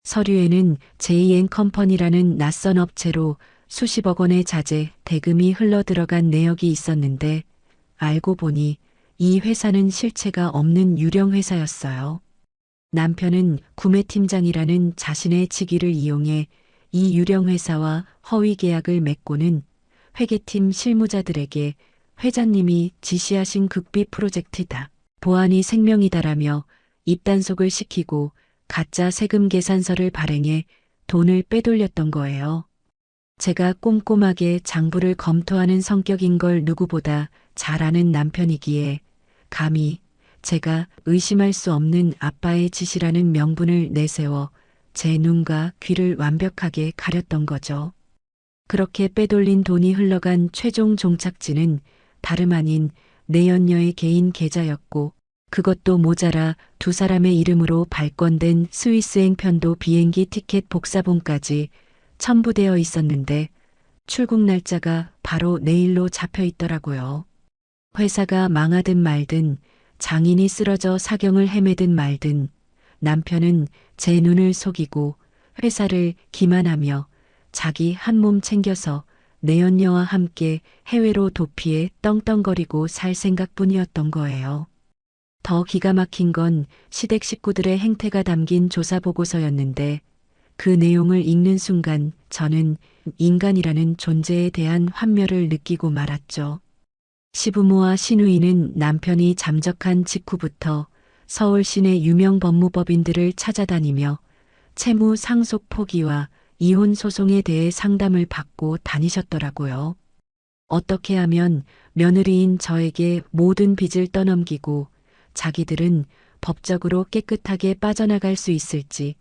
서류에는 JN 컴퍼니라는 낯선 업체로 수십억 원의 자재, 대금이 흘러들어간 내역이 있었는데 알고 보니 이 회사는 실체가 없는 유령 회사였어요. 남편은 구매팀장이라는 자신의 직위를 이용해 이 유령 회사와 허위 계약을 맺고는 회계팀 실무자들에게 회장님이 지시하신 극비 프로젝트다. 보안이 생명이다라며 입단속을 시키고 가짜 세금 계산서를 발행해 돈을 빼돌렸던 거예요. 제가 꼼꼼하게 장부를 검토하는 성격인 걸 누구보다 잘 아는 남편이기에 감히 제가 의심할 수 없는 아빠의 지시라는 명분을 내세워 제 눈과 귀를 완벽하게 가렸던 거죠. 그렇게 빼돌린 돈이 흘러간 최종 종착지는 다름 아닌 내연녀의 개인 계좌였고 그것도 모자라 두 사람의 이름으로 발권된 스위스행 편도 비행기 티켓 복사본까지 첨부되어 있었는데 출국 날짜가 바로 내일로 잡혀 있더라고요. 회사가 망하든 말든 장인이 쓰러져 사경을 헤매든 말든 남편은 제 눈을 속이고 회사를 기만하며 자기 한 몸 챙겨서 내연녀와 함께 해외로 도피해 떵떵거리고 살 생각뿐이었던 거예요. 더 기가 막힌 건 시댁 식구들의 행태가 담긴 조사 보고서였는데 그 내용을 읽는 순간 저는 인간이라는 존재에 대한 환멸을 느끼고 말았죠. 시부모와 시누이는 남편이 잠적한 직후부터 서울 시내 유명 법무법인들을 찾아다니며 채무 상속 포기와 이혼 소송에 대해 상담을 받고 다니셨더라고요. 어떻게 하면 며느리인 저에게 모든 빚을 떠넘기고 자기들은 법적으로 깨끗하게 빠져나갈 수 있을지,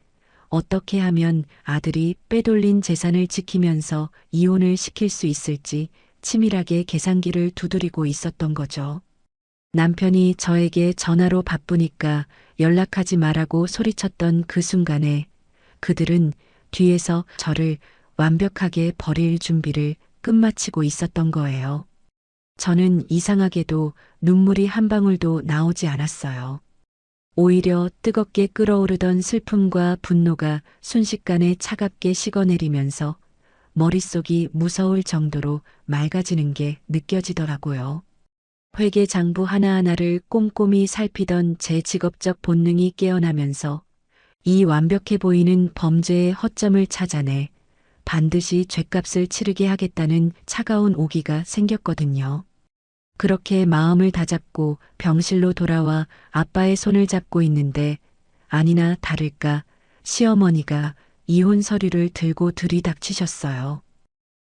어떻게 하면 아들이 빼돌린 재산을 지키면서 이혼을 시킬 수 있을지 치밀하게 계산기를 두드리고 있었던 거죠. 남편이 저에게 전화로 바쁘니까 연락하지 말라고 소리쳤던 그 순간에 그들은 뒤에서 저를 완벽하게 버릴 준비를 끝마치고 있었던 거예요. 저는 이상하게도 눈물이 한 방울도 나오지 않았어요. 오히려 뜨겁게 끓어오르던 슬픔과 분노가 순식간에 차갑게 식어내리면서 머릿속이 무서울 정도로 맑아지는 게 느껴지더라고요. 회계 장부 하나하나를 꼼꼼히 살피던 제 직업적 본능이 깨어나면서 이 완벽해 보이는 범죄의 허점을 찾아내 반드시 죗값을 치르게 하겠다는 차가운 오기가 생겼거든요. 그렇게 마음을 다잡고 병실로 돌아와 아빠의 손을 잡고 있는데 아니나 다를까 시어머니가 이혼 서류를 들고 들이닥치셨어요.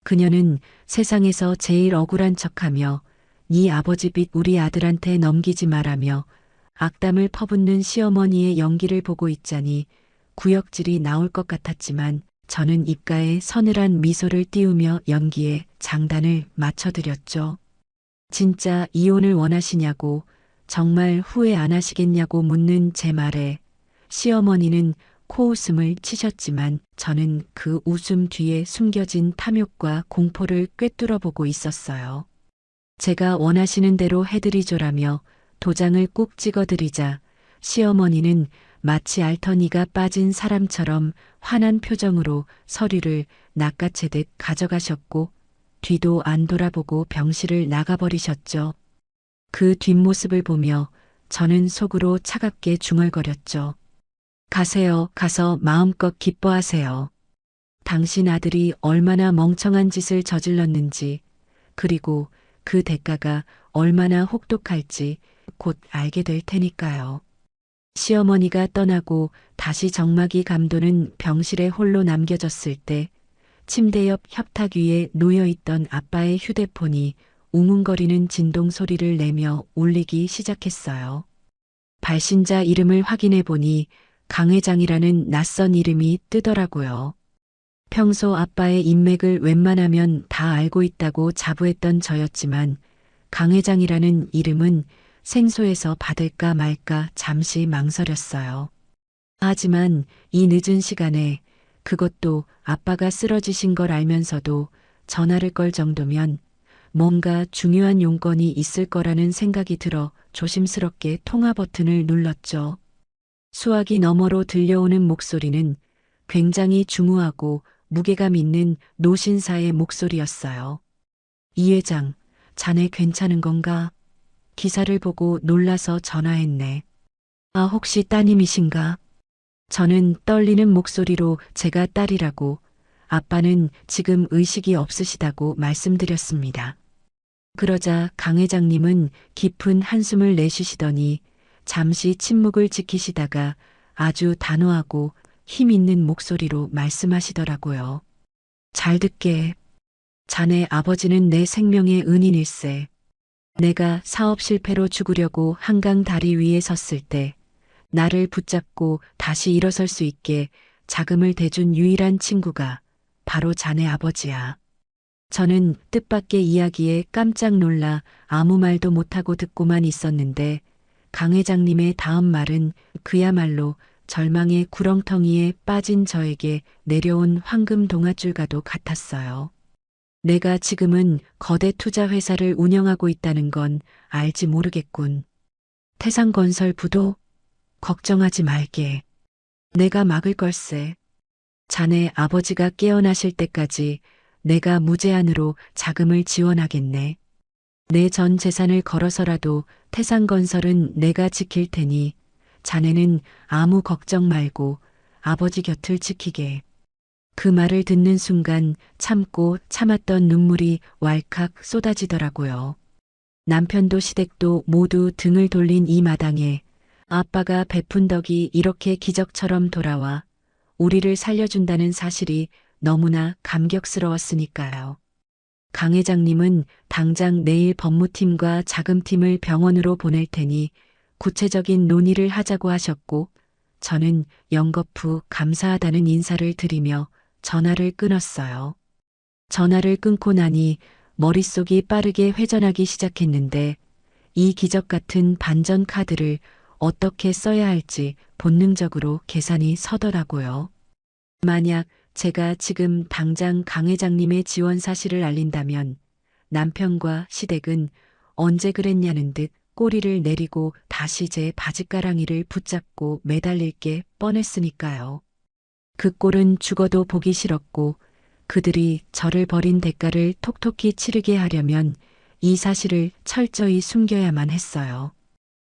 그녀는 세상에서 제일 억울한 척하며 네 아버지 빚 우리 아들한테 넘기지 말라며 악담을 퍼붓는 시어머니의 연기를 보고 있자니 구역질이 나올 것 같았지만 저는 입가에 서늘한 미소를 띄우며 연기에 장단을 맞춰드렸죠. 진짜 이혼을 원하시냐고, 정말 후회 안 하시겠냐고 묻는 제 말에 시어머니는 코웃음을 치셨지만 저는 그 웃음 뒤에 숨겨진 탐욕과 공포를 꿰뚫어 보고 있었어요. 제가 원하시는 대로 해드리죠라며 도장을 꼭 찍어드리자 시어머니는 마치 알터니가 빠진 사람처럼 환한 표정으로 서류를 낚아채듯 가져가셨고 뒤도 안 돌아보고 병실을 나가버리셨죠. 그 뒷모습을 보며 저는 속으로 차갑게 중얼거렸죠. 가세요. 가서 마음껏 기뻐하세요. 당신 아들이 얼마나 멍청한 짓을 저질렀는지, 그리고 그 대가가 얼마나 혹독할지 곧 알게 될 테니까요. 시어머니가 떠나고 다시 정막이 감도는 병실에 홀로 남겨졌을 때 침대 옆 협탁 위에 놓여있던 아빠의 휴대폰이 웅웅거리는 진동 소리를 내며 울리기 시작했어요. 발신자 이름을 확인해 보니 강 회장이라는 낯선 이름이 뜨더라고요. 평소 아빠의 인맥을 웬만하면 다 알고 있다고 자부했던 저였지만 강 회장이라는 이름은 생소해서 받을까 말까 잠시 망설였어요. 하지만 이 늦은 시간에 그것도 아빠가 쓰러지신 걸 알면서도 전화를 걸 정도면 뭔가 중요한 용건이 있을 거라는 생각이 들어 조심스럽게 통화 버튼을 눌렀죠. 수화기 너머로 들려오는 목소리는 굉장히 중후하고 무게감 있는 노신사의 목소리였어요. 이 회장, 자네 괜찮은 건가? 기사를 보고 놀라서 전화했네. 아, 혹시 따님이신가? 저는 떨리는 목소리로 제가 딸이라고, 아빠는 지금 의식이 없으시다고 말씀드렸습니다. 그러자 강 회장님은 깊은 한숨을 내쉬시더니 잠시 침묵을 지키시다가 아주 단호하고 힘 있는 목소리로 말씀하시더라고요. 잘 듣게. 자네 아버지는 내 생명의 은인일세. 내가 사업 실패로 죽으려고 한강 다리 위에 섰을 때 나를 붙잡고 다시 일어설 수 있게 자금을 대준 유일한 친구가 바로 자네 아버지야. 저는 뜻밖의 이야기에 깜짝 놀라 아무 말도 못하고 듣고만 있었는데 강 회장님의 다음 말은 그야말로 절망의 구렁텅이에 빠진 저에게 내려온 황금 동아줄과도 같았어요. 내가 지금은 거대 투자 회사를 운영하고 있다는 건 알지 모르겠군. 태상건설 부도? 걱정하지 말게. 내가 막을 걸세. 자네 아버지가 깨어나실 때까지 내가 무제한으로 자금을 지원하겠네. 내 전 재산을 걸어서라도 태상건설은 내가 지킬 테니 자네는 아무 걱정 말고 아버지 곁을 지키게. 그 말을 듣는 순간 참고 참았던 눈물이 왈칵 쏟아지더라고요. 남편도 시댁도 모두 등을 돌린 이 마당에 아빠가 베푼 덕이 이렇게 기적처럼 돌아와 우리를 살려준다는 사실이 너무나 감격스러웠으니까요. 강 회장님은 당장 내일 법무팀과 자금팀을 병원으로 보낼 테니 구체적인 논의를 하자고 하셨고 저는 연거푸 감사하다는 인사를 드리며 전화를 끊었어요. 전화를 끊고 나니 머릿속이 빠르게 회전하기 시작했는데 이 기적 같은 반전 카드를 어떻게 써야 할지 본능적으로 계산이 서더라고요. 만약 제가 지금 당장 강 회장님의 지원 사실을 알린다면 남편과 시댁은 언제 그랬냐는 듯 꼬리를 내리고 다시 제 바짓가랑이를 붙잡고 매달릴 게 뻔했으니까요. 그 꼴은 죽어도 보기 싫었고 그들이 저를 버린 대가를 톡톡히 치르게 하려면 이 사실을 철저히 숨겨야만 했어요.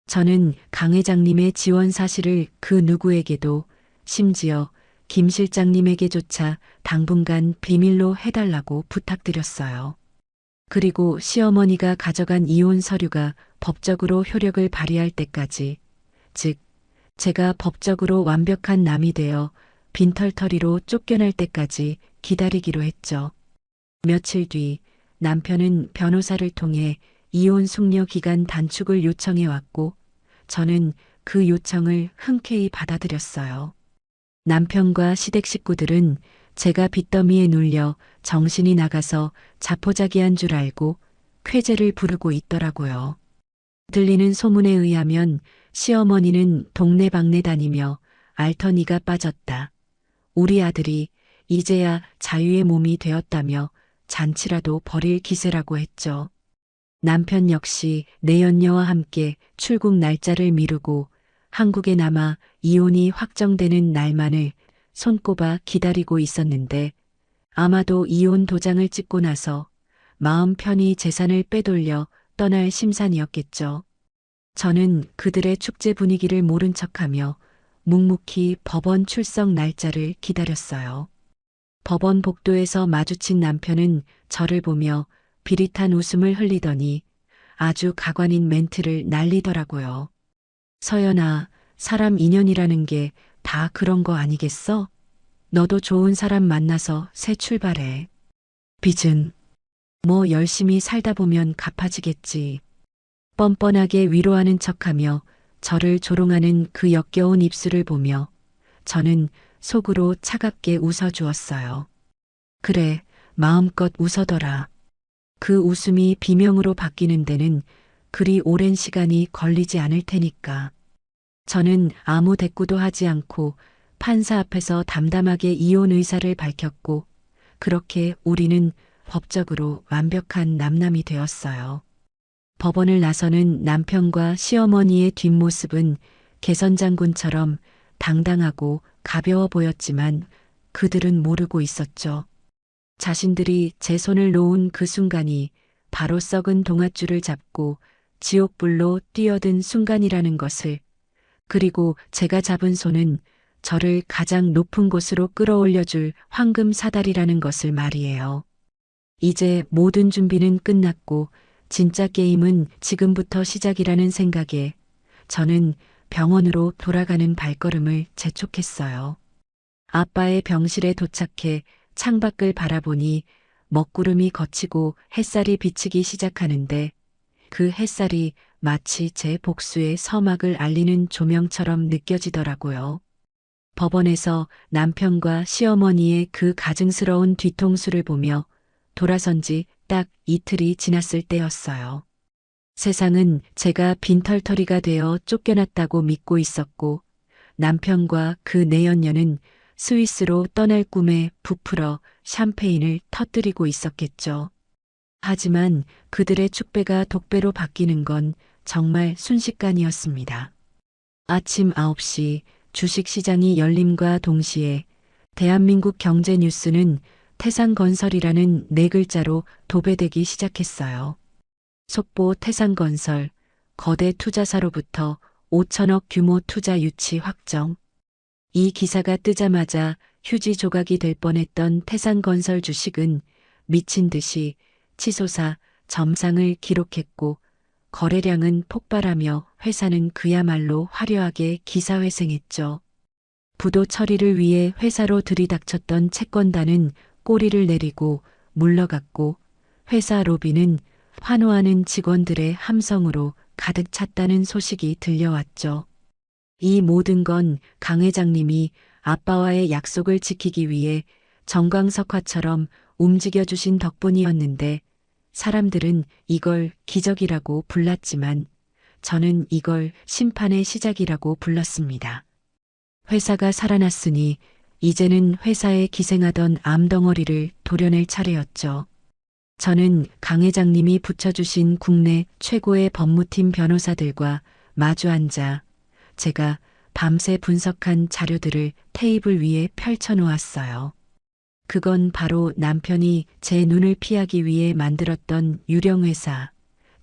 저는 강 회장님의 지원 사실을 그 누구에게도 심지어 김 실장님에게조차 당분간 비밀로 해달라고 부탁드렸어요. 그리고 시어머니가 가져간 이혼 서류가 법적으로 효력을 발휘할 때까지, 즉 제가 법적으로 완벽한 남이 되어 빈털터리로 쫓겨날 때까지 기다리기로 했죠. 며칠 뒤 남편은 변호사를 통해 이혼 숙려 기간 단축을 요청해 왔고 저는 그 요청을 흔쾌히 받아들였어요. 남편과 시댁 식구들은 제가 빚더미에 눌려 정신이 나가서 자포자기한 줄 알고 쾌재를 부르고 있더라고요. 들리는 소문에 의하면 시어머니는 동네방네 다니며 알터니가 빠졌다. 우리 아들이 이제야 자유의 몸이 되었다며 잔치라도 벌일 기세라고 했죠. 남편 역시 내연녀와 함께 출국 날짜를 미루고 한국에 남아 이혼이 확정되는 날만을 손꼽아 기다리고 있었는데 아마도 이혼 도장을 찍고 나서 마음 편히 재산을 빼돌려 떠날 심산이었겠죠. 저는 그들의 축제 분위기를 모른 척하며 묵묵히 법원 출석 날짜를 기다렸어요. 법원 복도에서 마주친 남편은 저를 보며 비릿한 웃음을 흘리더니 아주 가관인 멘트를 날리더라고요. 서연아, 사람 인연이라는 게 다 그런 거 아니겠어? 너도 좋은 사람 만나서 새 출발해. 빚은 뭐 열심히 살다 보면 갚아지겠지. 뻔뻔하게 위로하는 척하며 저를 조롱하는 그 역겨운 입술을 보며 저는 속으로 차갑게 웃어주었어요. 그래, 마음껏 웃어더라. 그 웃음이 비명으로 바뀌는 데는 그리 오랜 시간이 걸리지 않을 테니까. 저는 아무 대꾸도 하지 않고 판사 앞에서 담담하게 이혼 의사를 밝혔고, 그렇게 우리는 법적으로 완벽한 남남이 되었어요. 법원을 나서는 남편과 시어머니의 뒷모습은 개선장군처럼 당당하고 가벼워 보였지만 그들은 모르고 있었죠. 자신들이 제 손을 놓은 그 순간이 바로 썩은 동아줄을 잡고 지옥불로 뛰어든 순간이라는 것을, 그리고 제가 잡은 손은 저를 가장 높은 곳으로 끌어올려줄 황금 사다리라는 것을 말이에요. 이제 모든 준비는 끝났고 진짜 게임은 지금부터 시작이라는 생각에 저는 병원으로 돌아가는 발걸음을 재촉했어요. 아빠의 병실에 도착해 창밖을 바라보니 먹구름이 걷히고 햇살이 비치기 시작하는데 그 햇살이 마치 제 복수의 서막을 알리는 조명처럼 느껴지더라고요. 법원에서 남편과 시어머니의 그 가증스러운 뒤통수를 보며 돌아선 지 딱 이틀이 지났을 때였어요. 세상은 제가 빈털터리가 되어 쫓겨났다고 믿고 있었고 남편과 그 내연녀는 스위스로 떠날 꿈에 부풀어 샴페인을 터뜨리고 있었겠죠. 하지만 그들의 축배가 독배로 바뀌는 건 정말 순식간이었습니다. 아침 9시 주식시장이 열림과 동시에 대한민국 경제뉴스는 태산건설이라는 네 글자로 도배되기 시작했어요. 속보 태산건설, 거대 투자사로부터 5천억 규모 투자 유치 확정. 이 기사가 뜨자마자 휴지 조각이 될 뻔했던 태산건설 주식은 미친 듯이 치솟아 점상을 기록했고 거래량은 폭발하며 회사는 그야말로 화려하게 기사회생했죠. 부도 처리를 위해 회사로 들이닥쳤던 채권단은 꼬리를 내리고 물러갔고 회사 로비는 환호하는 직원들의 함성으로 가득 찼다는 소식이 들려왔죠. 이 모든 건 강 회장님이 아빠와의 약속을 지키기 위해 정광석화처럼 움직여주신 덕분이었는데 사람들은 이걸 기적이라고 불렀지만 저는 이걸 심판의 시작이라고 불렀습니다. 회사가 살아났으니 이제는 회사에 기생하던 암덩어리를 도려낼 차례였죠. 저는 강 회장님이 붙여주신 국내 최고의 법무팀 변호사들과 마주 앉아 제가 밤새 분석한 자료들을 테이블 위에 펼쳐놓았어요. 그건 바로 남편이 제 눈을 피하기 위해 만들었던 유령회사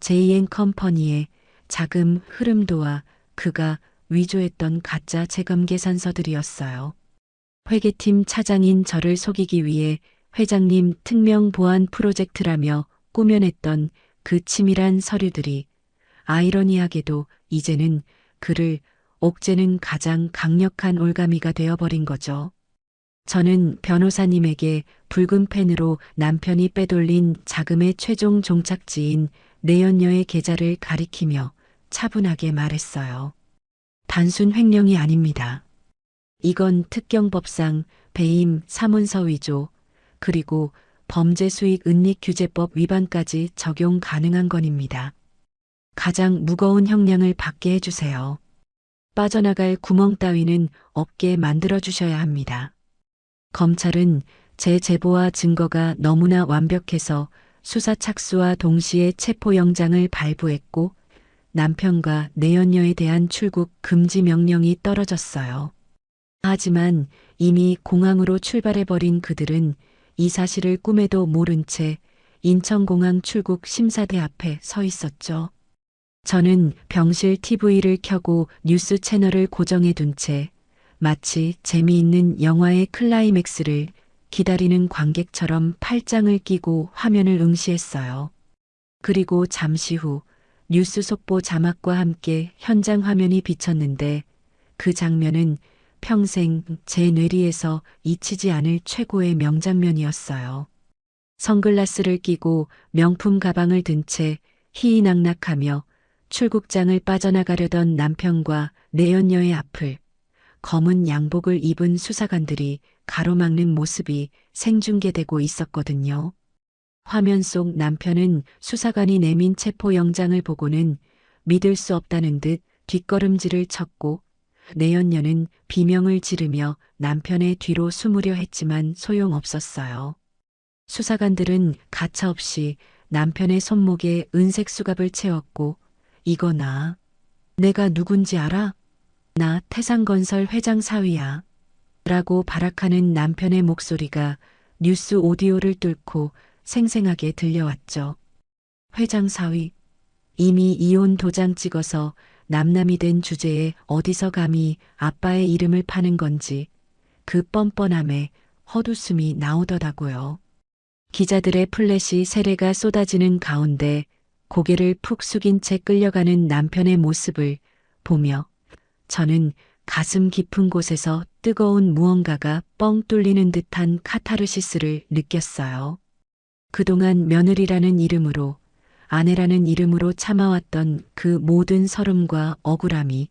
JN컴퍼니의 자금 흐름도와 그가 위조했던 가짜 재검 계산서들이었어요. 회계팀 차장인 저를 속이기 위해 회장님 특명 보안 프로젝트라며 꾸며냈던 그 치밀한 서류들이 아이러니하게도 이제는 그를 옥죄는 가장 강력한 올가미가 되어버린 거죠. 저는 변호사님에게 붉은 펜으로 남편이 빼돌린 자금의 최종 종착지인 내연녀의 계좌를 가리키며 차분하게 말했어요. 단순 횡령이 아닙니다. 이건 특경법상 배임 사문서 위조, 그리고 범죄수익은닉규제법 위반까지 적용 가능한 건입니다. 가장 무거운 형량을 받게 해주세요. 빠져나갈 구멍 따위는 없게 만들어주셔야 합니다. 검찰은 제 제보와 증거가 너무나 완벽해서 수사 착수와 동시에 체포영장을 발부했고 남편과 내연녀에 대한 출국 금지 명령이 떨어졌어요. 하지만 이미 공항으로 출발해버린 그들은 이 사실을 꿈에도 모른 채 인천공항 출국 심사대 앞에 서 있었죠. 저는 병실 TV를 켜고 뉴스 채널을 고정해 둔 채 마치 재미있는 영화의 클라이맥스를 기다리는 관객처럼 팔짱을 끼고 화면을 응시했어요. 그리고 잠시 후 뉴스 속보 자막과 함께 현장 화면이 비쳤는데 그 장면은 평생 제 뇌리에서 잊히지 않을 최고의 명장면이었어요. 선글라스를 끼고 명품 가방을 든 채 희희낙낙하며 출국장을 빠져나가려던 남편과 내연녀의 앞을 검은 양복을 입은 수사관들이 가로막는 모습이 생중계되고 있었거든요. 화면 속 남편은 수사관이 내민 체포영장을 보고는 믿을 수 없다는 듯 뒷걸음질을 쳤고 내연녀는 비명을 지르며 남편의 뒤로 숨으려 했지만 소용없었어요. 수사관들은 가차없이 남편의 손목에 은색 수갑을 채웠고 이거 나. 내가 누군지 알아? 나 태상건설 회장 사위야. 라고 발악하는 남편의 목소리가 뉴스 오디오를 뚫고 생생하게 들려왔죠. 회장 사위. 이미 이혼 도장 찍어서 남남이 된 주제에 어디서 감히 아빠의 이름을 파는 건지 그 뻔뻔함에 헛웃음이 나오더라고요. 기자들의 플래시 세례가 쏟아지는 가운데 고개를 푹 숙인 채 끌려가는 남편의 모습을 보며 저는 가슴 깊은 곳에서 뜨거운 무언가가 뻥 뚫리는 듯한 카타르시스를 느꼈어요. 그동안 며느리라는 이름으로, 아내라는 이름으로 참아왔던 그 모든 서름과 억울함이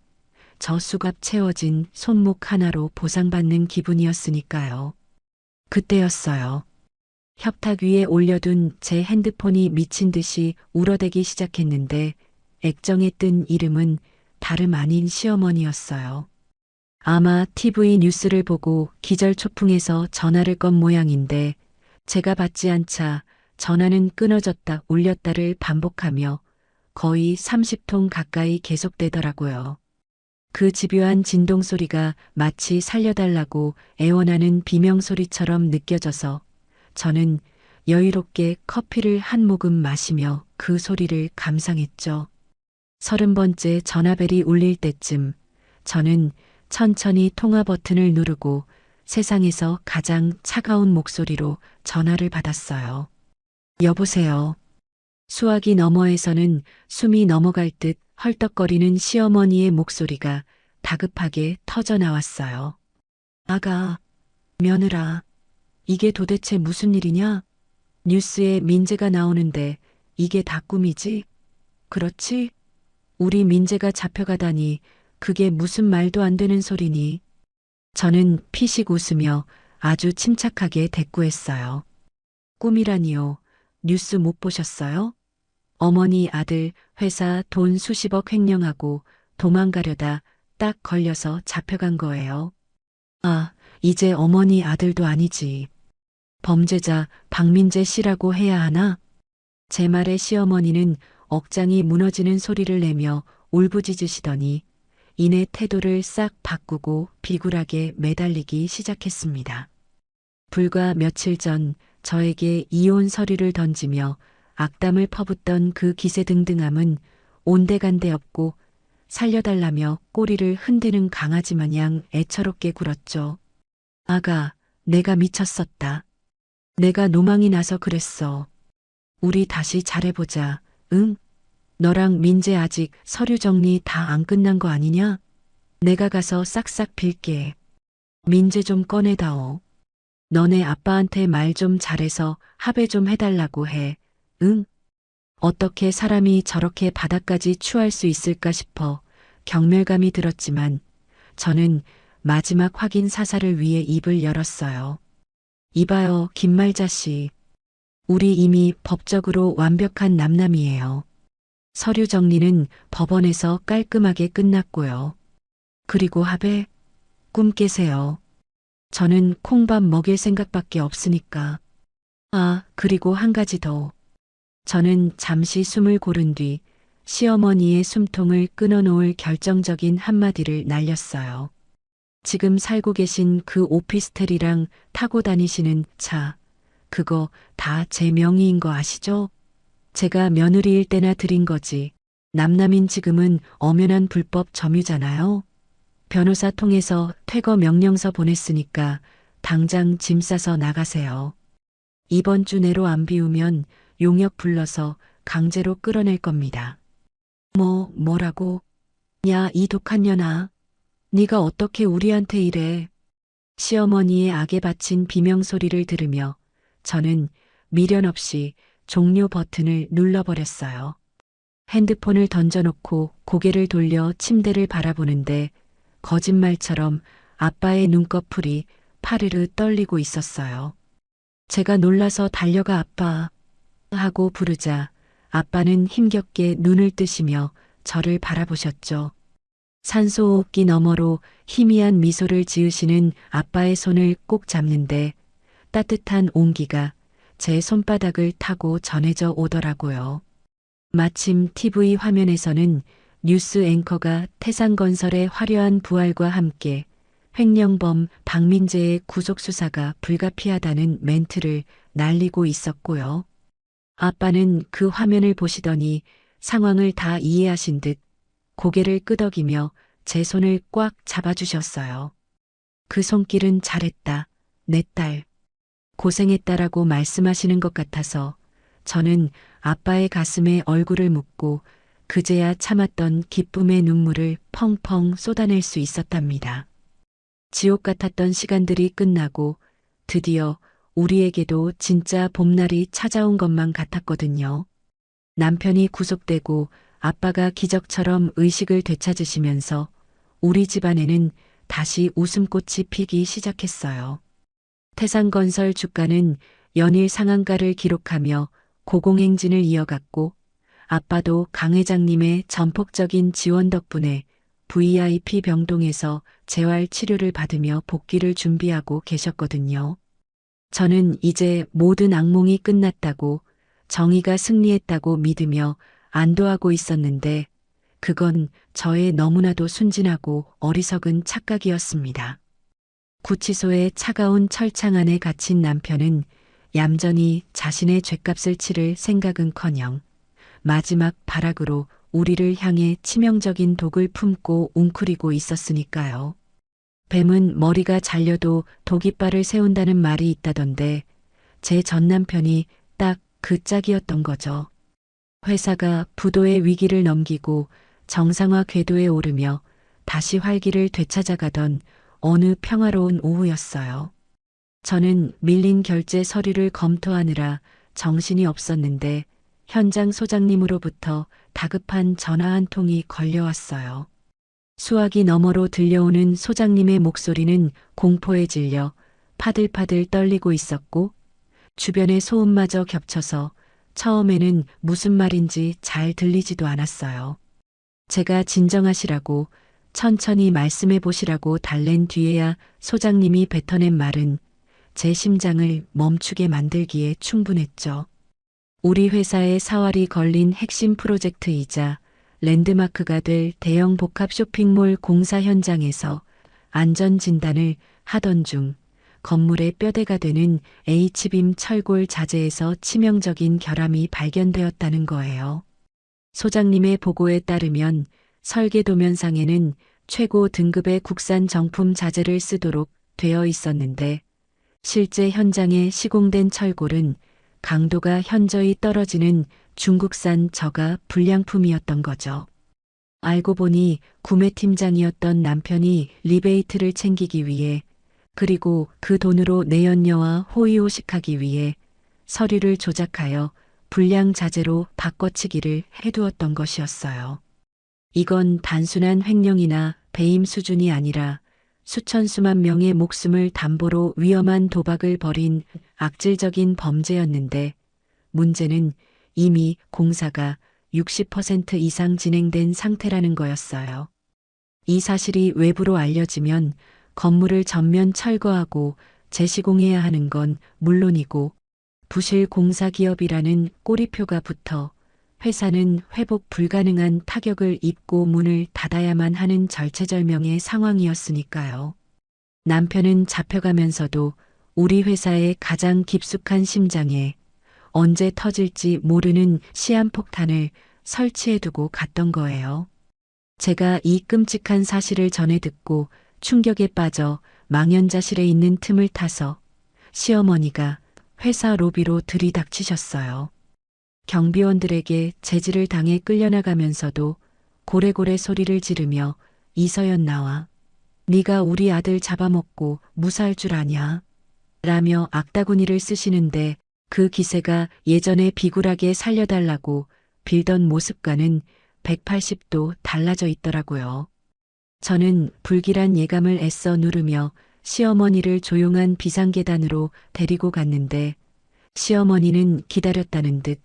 저 수갑 채워진 손목 하나로 보상받는 기분이었으니까요. 그때였어요. 협탁 위에 올려둔 제 핸드폰이 미친 듯이 울어대기 시작했는데 액정에 뜬 이름은 다름 아닌 시어머니였어요. 아마 TV 뉴스를 보고 기절초풍해서 전화를 건 모양인데 제가 받지 않자 전화는 끊어졌다 울렸다를 반복하며 거의 30통 가까이 계속되더라고요. 그 집요한 진동 소리가 마치 살려달라고 애원하는 비명소리처럼 느껴져서 저는 여유롭게 커피를 한 모금 마시며 그 소리를 감상했죠. 30번째 전화벨이 울릴 때쯤 저는 천천히 통화 버튼을 누르고 세상에서 가장 차가운 목소리로 전화를 받았어요. 여보세요. 수화기 너머에서는 숨이 넘어갈 듯 헐떡거리는 시어머니의 목소리가 다급하게 터져 나왔어요. 아가, 며느라, 이게 도대체 무슨 일이냐? 뉴스에 민재가 나오는데 이게 다 꿈이지? 그렇지? 우리 민재가 잡혀가다니 그게 무슨 말도 안 되는 소리니? 저는 피식 웃으며 아주 침착하게 대꾸했어요. 꿈이라니요. 뉴스 못 보셨어요? 어머니 아들 회사 돈 수십억 횡령하고 도망가려다 딱 걸려서 잡혀간 거예요. 아, 이제 어머니 아들도 아니지. 범죄자 박민재 씨라고 해야 하나? 제 말에 시어머니는 억장이 무너지는 소리를 내며 울부짖으시더니 이내 태도를 싹 바꾸고 비굴하게 매달리기 시작했습니다. 불과 며칠 전 저에게 이혼 서류를 던지며 악담을 퍼붓던 그 기세등등함은 온데간데 없고 살려달라며 꼬리를 흔드는 강아지 마냥 애처롭게 굴었죠. 아가, 내가 미쳤었다. 내가 노망이 나서 그랬어. 우리 다시 잘해보자, 응? 너랑 민재 아직 서류 정리 다 안 끝난 거 아니냐? 내가 가서 싹싹 빌게. 민재 좀 꺼내다오. 너네 아빠한테 말 좀 잘해서 합의 좀 해달라고 해. 응? 어떻게 사람이 저렇게 바닥까지 추할 수 있을까 싶어 경멸감이 들었지만 저는 마지막 확인 사살을 위해 입을 열었어요. 이봐요, 김말자 씨. 우리 이미 법적으로 완벽한 남남이에요. 서류 정리는 법원에서 깔끔하게 끝났고요. 그리고 합의? 꿈 깨세요. 저는 콩밥 먹일 생각밖에 없으니까. 아, 그리고 한 가지 더. 저는 잠시 숨을 고른 뒤 시어머니의 숨통을 끊어놓을 결정적인 한마디를 날렸어요. 지금 살고 계신 그 오피스텔이랑 타고 다니시는 차, 그거 다 제 명의인 거 아시죠? 제가 며느리일 때나 드린 거지. 남남인 지금은 엄연한 불법 점유잖아요. 변호사 통해서 퇴거 명령서 보냈으니까 당장 짐 싸서 나가세요. 이번 주 내로 안 비우면 용역 불러서 강제로 끌어낼 겁니다. 뭐라고? 야, 이 독한 년아. 네가 어떻게 우리한테 이래. 시어머니의 악에 바친 비명소리를 들으며 저는 미련 없이 종료 버튼을 눌러버렸어요. 핸드폰을 던져놓고 고개를 돌려 침대를 바라보는데 거짓말처럼 아빠의 눈꺼풀이 파르르 떨리고 있었어요. 제가 놀라서 달려가 아빠 하고 부르자 아빠는 힘겹게 눈을 뜨시며 저를 바라보셨죠. 산소호흡기 너머로 희미한 미소를 지으시는 아빠의 손을 꼭 잡는데 따뜻한 온기가 제 손바닥을 타고 전해져 오더라고요. 마침 TV 화면에서는 뉴스 앵커가 태산건설의 화려한 부활과 함께 횡령범 박민재의 구속수사가 불가피하다는 멘트를 날리고 있었고요. 아빠는 그 화면을 보시더니 상황을 다 이해하신 듯 고개를 끄덕이며 제 손을 꽉 잡아주셨어요. 그 손길은 잘했다, 내 딸. 고생했다라고 말씀하시는 것 같아서 저는 아빠의 가슴에 얼굴을 묻고 그제야 참았던 기쁨의 눈물을 펑펑 쏟아낼 수 있었답니다. 지옥 같았던 시간들이 끝나고 드디어 우리에게도 진짜 봄날이 찾아온 것만 같았거든요. 남편이 구속되고 아빠가 기적처럼 의식을 되찾으시면서 우리 집안에는 다시 웃음꽃이 피기 시작했어요. 태산건설 주가는 연일 상한가를 기록하며 고공행진을 이어갔고 아빠도 강 회장님의 전폭적인 지원 덕분에 VIP 병동에서 재활 치료를 받으며 복귀를 준비하고 계셨거든요. 저는 이제 모든 악몽이 끝났다고 정의가 승리했다고 믿으며 안도하고 있었는데 그건 저의 너무나도 순진하고 어리석은 착각이었습니다. 구치소의 차가운 철창 안에 갇힌 남편은 얌전히 자신의 죗값을 치를 생각은커녕 마지막 발악으로 우리를 향해 치명적인 독을 품고 웅크리고 있었으니까요. 뱀은 머리가 잘려도 독이빨을 세운다는 말이 있다던데 제 전 남편이 딱 그 짝이었던 거죠. 회사가 부도의 위기를 넘기고 정상화 궤도에 오르며 다시 활기를 되찾아가던 어느 평화로운 오후였어요. 저는 밀린 결제 서류를 검토하느라 정신이 없었는데 현장 소장님으로부터 다급한 전화 한 통이 걸려왔어요. 수화기 너머로 들려오는 소장님의 목소리는 공포에 질려 파들파들 떨리고 있었고 주변의 소음마저 겹쳐서 처음에는 무슨 말인지 잘 들리지도 않았어요. 제가 진정하시라고 천천히 말씀해 보시라고 달랜 뒤에야 소장님이 뱉어낸 말은 제 심장을 멈추게 만들기에 충분했죠. 우리 회사의 사활이 걸린 핵심 프로젝트이자 랜드마크가 될 대형 복합 쇼핑몰 공사 현장에서 안전진단을 하던 중 건물의 뼈대가 되는 H빔 철골 자재에서 치명적인 결함이 발견되었다는 거예요. 소장님의 보고에 따르면 설계 도면상에는 최고 등급의 국산 정품 자재를 쓰도록 되어 있었는데 실제 현장에 시공된 철골은 강도가 현저히 떨어지는 중국산 저가 불량품이었던 거죠. 알고 보니 구매팀장이었던 남편이 리베이트를 챙기기 위해 그리고 그 돈으로 내연녀와 호의호식하기 위해 서류를 조작하여 불량 자재로 바꿔치기를 해두었던 것이었어요. 이건 단순한 횡령이나 배임 수준이 아니라 수천 수만 명의 목숨을 담보로 위험한 도박을 벌인 악질적인 범죄였는데 문제는 이미 공사가 60% 이상 진행된 상태라는 거였어요. 이 사실이 외부로 알려지면 건물을 전면 철거하고 재시공해야 하는 건 물론이고 부실 공사기업이라는 꼬리표가 붙어 회사는 회복 불가능한 타격을 입고 문을 닫아야만 하는 절체절명의 상황이었으니까요. 남편은 잡혀가면서도 우리 회사의 가장 깊숙한 심장에 언제 터질지 모르는 시한폭탄을 설치해두고 갔던 거예요. 제가 이 끔찍한 사실을 전해 듣고 충격에 빠져 망연자실에 있는 틈을 타서 시어머니가 회사 로비로 들이닥치셨어요. 경비원들에게 제지를 당해 끌려나가면서도 고래고래 소리를 지르며 이서연 나와 네가 우리 아들 잡아먹고 무사할 줄 아냐 라며 악다구니를 쓰시는데 그 기세가 예전에 비굴하게 살려달라고 빌던 모습과는 180도 달라져 있더라고요. 저는 불길한 예감을 애써 누르며 시어머니를 조용한 비상계단으로 데리고 갔는데 시어머니는 기다렸다는 듯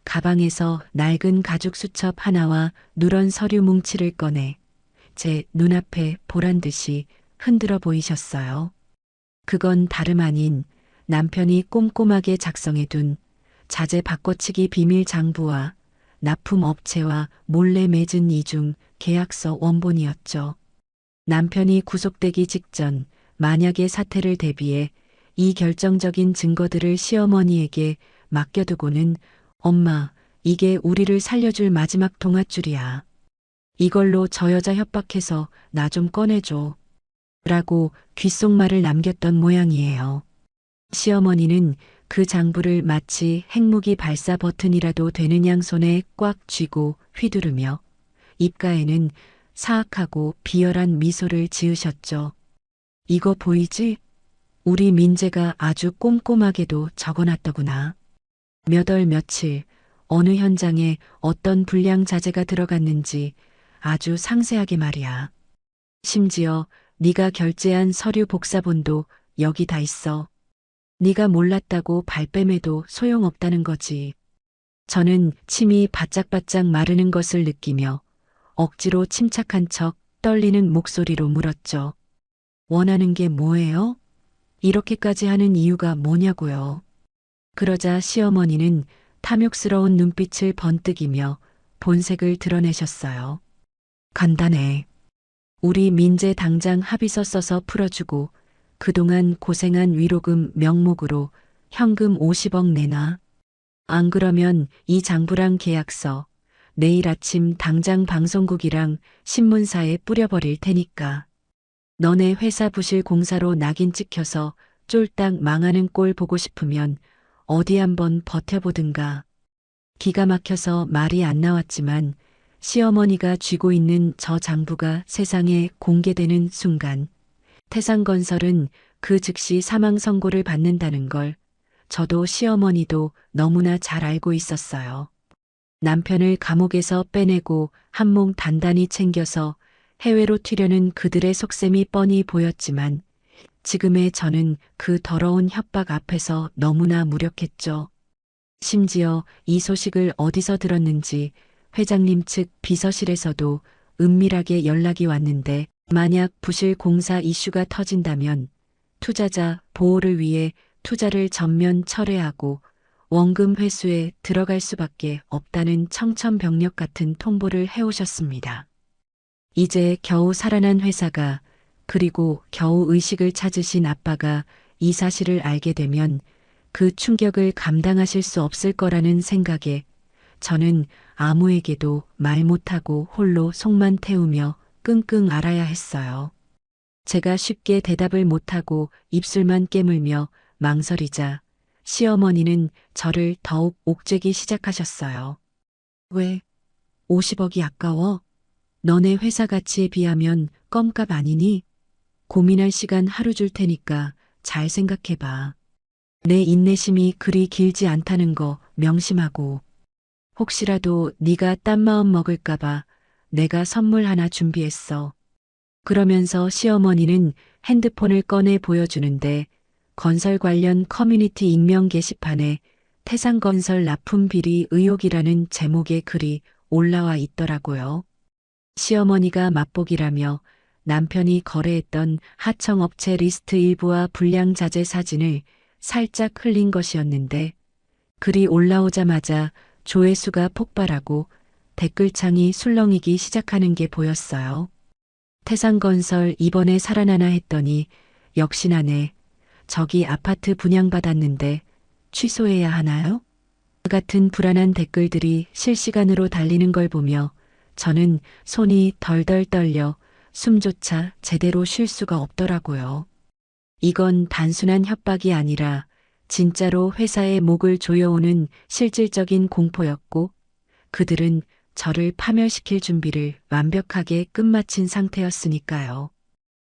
가방에서 낡은 가죽 수첩 하나와 누런 서류 뭉치를 꺼내 제 눈앞에 보란 듯이 흔들어 보이셨어요. 그건 다름 아닌 남편이 꼼꼼하게 작성해둔 자재 바꿔치기 비밀 장부와 납품업체와 몰래 맺은 이중 계약서 원본이었죠. 남편이 구속되기 직전 만약의 사태를 대비해 이 결정적인 증거들을 시어머니에게 맡겨두고는 엄마, 이게 우리를 살려줄 마지막 동아줄이야. 이걸로 저 여자 협박해서 나 좀 꺼내줘. 라고 귓속말을 남겼던 모양이에요. 시어머니는 그 장부를 마치 핵무기 발사 버튼이라도 되는 양 손에 꽉 쥐고 휘두르며 입가에는 사악하고 비열한 미소를 지으셨죠. 이거 보이지? 우리 민재가 아주 꼼꼼하게도 적어놨더구나. 몇 월 며칠 어느 현장에 어떤 불량 자재가 들어갔는지 아주 상세하게 말이야. 심지어 네가 결제한 서류 복사본도 여기 다 있어. 네가 몰랐다고 발뺌해도 소용없다는 거지. 저는 침이 바짝바짝 마르는 것을 느끼며 억지로 침착한 척 떨리는 목소리로 물었죠. 원하는 게 뭐예요? 이렇게까지 하는 이유가 뭐냐고요. 그러자 시어머니는 탐욕스러운 눈빛을 번뜩이며 본색을 드러내셨어요. 간단해. 우리 민재 당장 합의서 써서 풀어주고 그동안 고생한 위로금 명목으로 현금 50억 내놔. 안 그러면 이 장부랑 계약서 내일 아침 당장 방송국이랑 신문사에 뿌려버릴 테니까. 너네 회사 부실 공사로 낙인 찍혀서 쫄딱 망하는 꼴 보고 싶으면 어디 한번 버텨보든가. 기가 막혀서 말이 안 나왔지만 시어머니가 쥐고 있는 저 장부가 세상에 공개되는 순간 태상건설은 그 즉시 사망 선고를 받는다는 걸 저도 시어머니도 너무나 잘 알고 있었어요. 남편을 감옥에서 빼내고 한몸 단단히 챙겨서 해외로 튀려는 그들의 속셈이 뻔히 보였지만 지금의 저는 그 더러운 협박 앞에서 너무나 무력했죠. 심지어 이 소식을 어디서 들었는지 회장님 측 비서실에서도 은밀하게 연락이 왔는데 만약 부실 공사 이슈가 터진다면 투자자 보호를 위해 투자를 전면 철회하고 원금 회수에 들어갈 수밖에 없다는 청천벽력 같은 통보를 해오셨습니다. 이제 겨우 살아난 회사가 그리고 겨우 의식을 찾으신 아빠가 이 사실을 알게 되면 그 충격을 감당하실 수 없을 거라는 생각에 저는 아무에게도 말 못하고 홀로 속만 태우며 끙끙 앓아야 했어요. 제가 쉽게 대답을 못하고 입술만 깨물며 망설이자 시어머니는 저를 더욱 옥죄기 시작하셨어요. 왜? 50억이 아까워? 너네 회사 가치에 비하면 껌값 아니니? 고민할 시간 하루 줄 테니까 잘 생각해봐. 내 인내심이 그리 길지 않다는 거 명심하고. 혹시라도 네가 딴 마음 먹을까봐 내가 선물 하나 준비했어. 그러면서 시어머니는 핸드폰을 꺼내 보여주는데 건설 관련 커뮤니티 익명 게시판에 태상건설 납품 비리 의혹이라는 제목의 글이 올라와 있더라고요. 시어머니가 맛보기라며 남편이 거래했던 하청업체 리스트 일부와 불량 자재 사진을 살짝 흘린 것이었는데 글이 올라오자마자 조회수가 폭발하고 댓글창이 술렁이기 시작하는 게 보였어요. 태상건설 이번에 살아나나 했더니 역시나네. 저기 아파트 분양받았는데 취소해야 하나요? 같은 불안한 댓글들이 실시간으로 달리는 걸 보며 저는 손이 덜덜 떨려 숨조차 제대로 쉴 수가 없더라고요. 이건 단순한 협박이 아니라 진짜로 회사의 목을 조여오는 실질적인 공포였고 그들은 저를 파멸시킬 준비를 완벽하게 끝마친 상태였으니까요.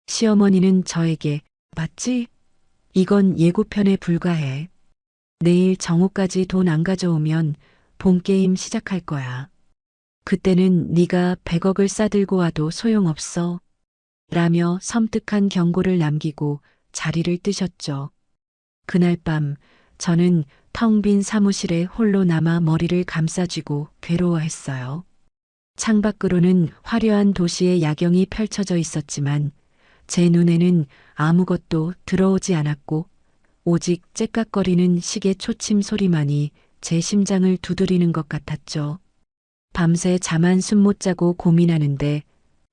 시어머니는 저에게 맞지? 이건 예고편에 불과해. 내일 정오까지 돈 안 가져오면 본게임 시작할 거야. 그때는 네가 100억을 싸들고 와도 소용없어. 라며 섬뜩한 경고를 남기고 자리를 뜨셨죠. 그날 밤 저는 텅 빈 사무실에 홀로 남아 머리를 감싸쥐고 괴로워했어요. 창밖으로는 화려한 도시의 야경이 펼쳐져 있었지만 제 눈에는 아무것도 들어오지 않았고 오직 째깍거리는 시계 초침 소리만이 제 심장을 두드리는 것 같았죠. 밤새 잠 한숨 못 자고 고민하는데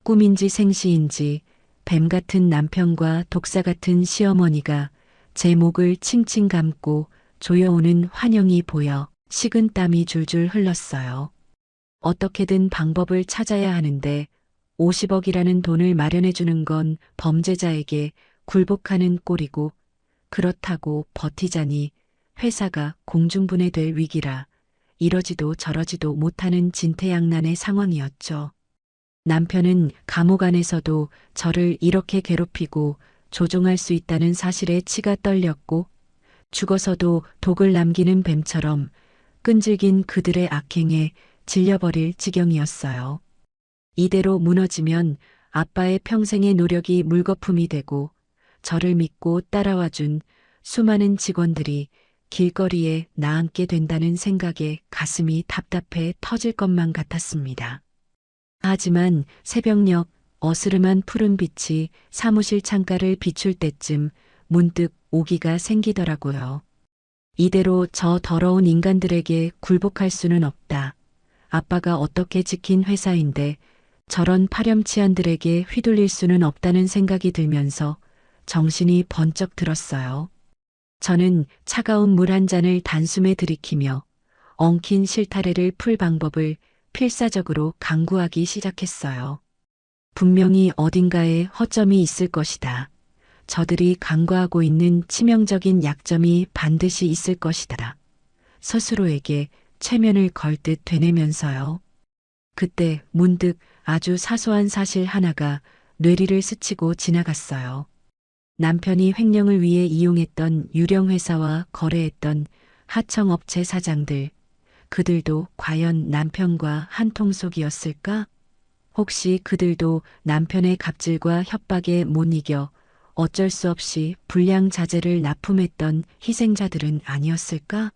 꿈인지 생시인지 뱀 같은 남편과 독사 같은 시어머니가 제 목을 칭칭 감고 조여오는 환영이 보여 식은 땀이 줄줄 흘렀어요. 어떻게든 방법을 찾아야 하는데 50억이라는 돈을 마련해 주는 건 범죄자에게 굴복하는 꼴이고 그렇다고 버티자니 회사가 공중분해될 위기라 이러지도 저러지도 못하는 진퇴양난의 상황이었죠. 남편은 감옥 안에서도 저를 이렇게 괴롭히고 조종할 수 있다는 사실에 치가 떨렸고 죽어서도 독을 남기는 뱀처럼 끈질긴 그들의 악행에 질려버릴 지경이었어요. 이대로 무너지면 아빠의 평생의 노력이 물거품이 되고 저를 믿고 따라와준 수많은 직원들이 길거리에 나앉게 된다는 생각에 가슴이 답답해 터질 것만 같았습니다. 하지만 새벽녘 어스름한 푸른 빛이 사무실 창가를 비출 때쯤 문득 오기가 생기더라고요. 이대로 저 더러운 인간들에게 굴복할 수는 없다. 아빠가 어떻게 지킨 회사인데 저런 파렴치한들에게 휘둘릴 수는 없다는 생각이 들면서 정신이 번쩍 들었어요. 저는 차가운 물 한 잔을 단숨에 들이키며 엉킨 실타래를 풀 방법을 필사적으로 강구하기 시작했어요. 분명히 어딘가에 허점이 있을 것이다. 저들이 간과하고 있는 치명적인 약점이 반드시 있을 것이다. 스스로에게 체면을 걸듯 되뇌면서요. 그때 문득 아주 사소한 사실 하나가 뇌리를 스치고 지나갔어요. 남편이 횡령을 위해 이용했던 유령 회사와 거래했던 하청업체 사장들, 그들도 과연 남편과 한 통속이었을까? 혹시 그들도 남편의 갑질과 협박에 못 이겨 어쩔 수 없이 불량 자재를 납품했던 희생자들은 아니었을까?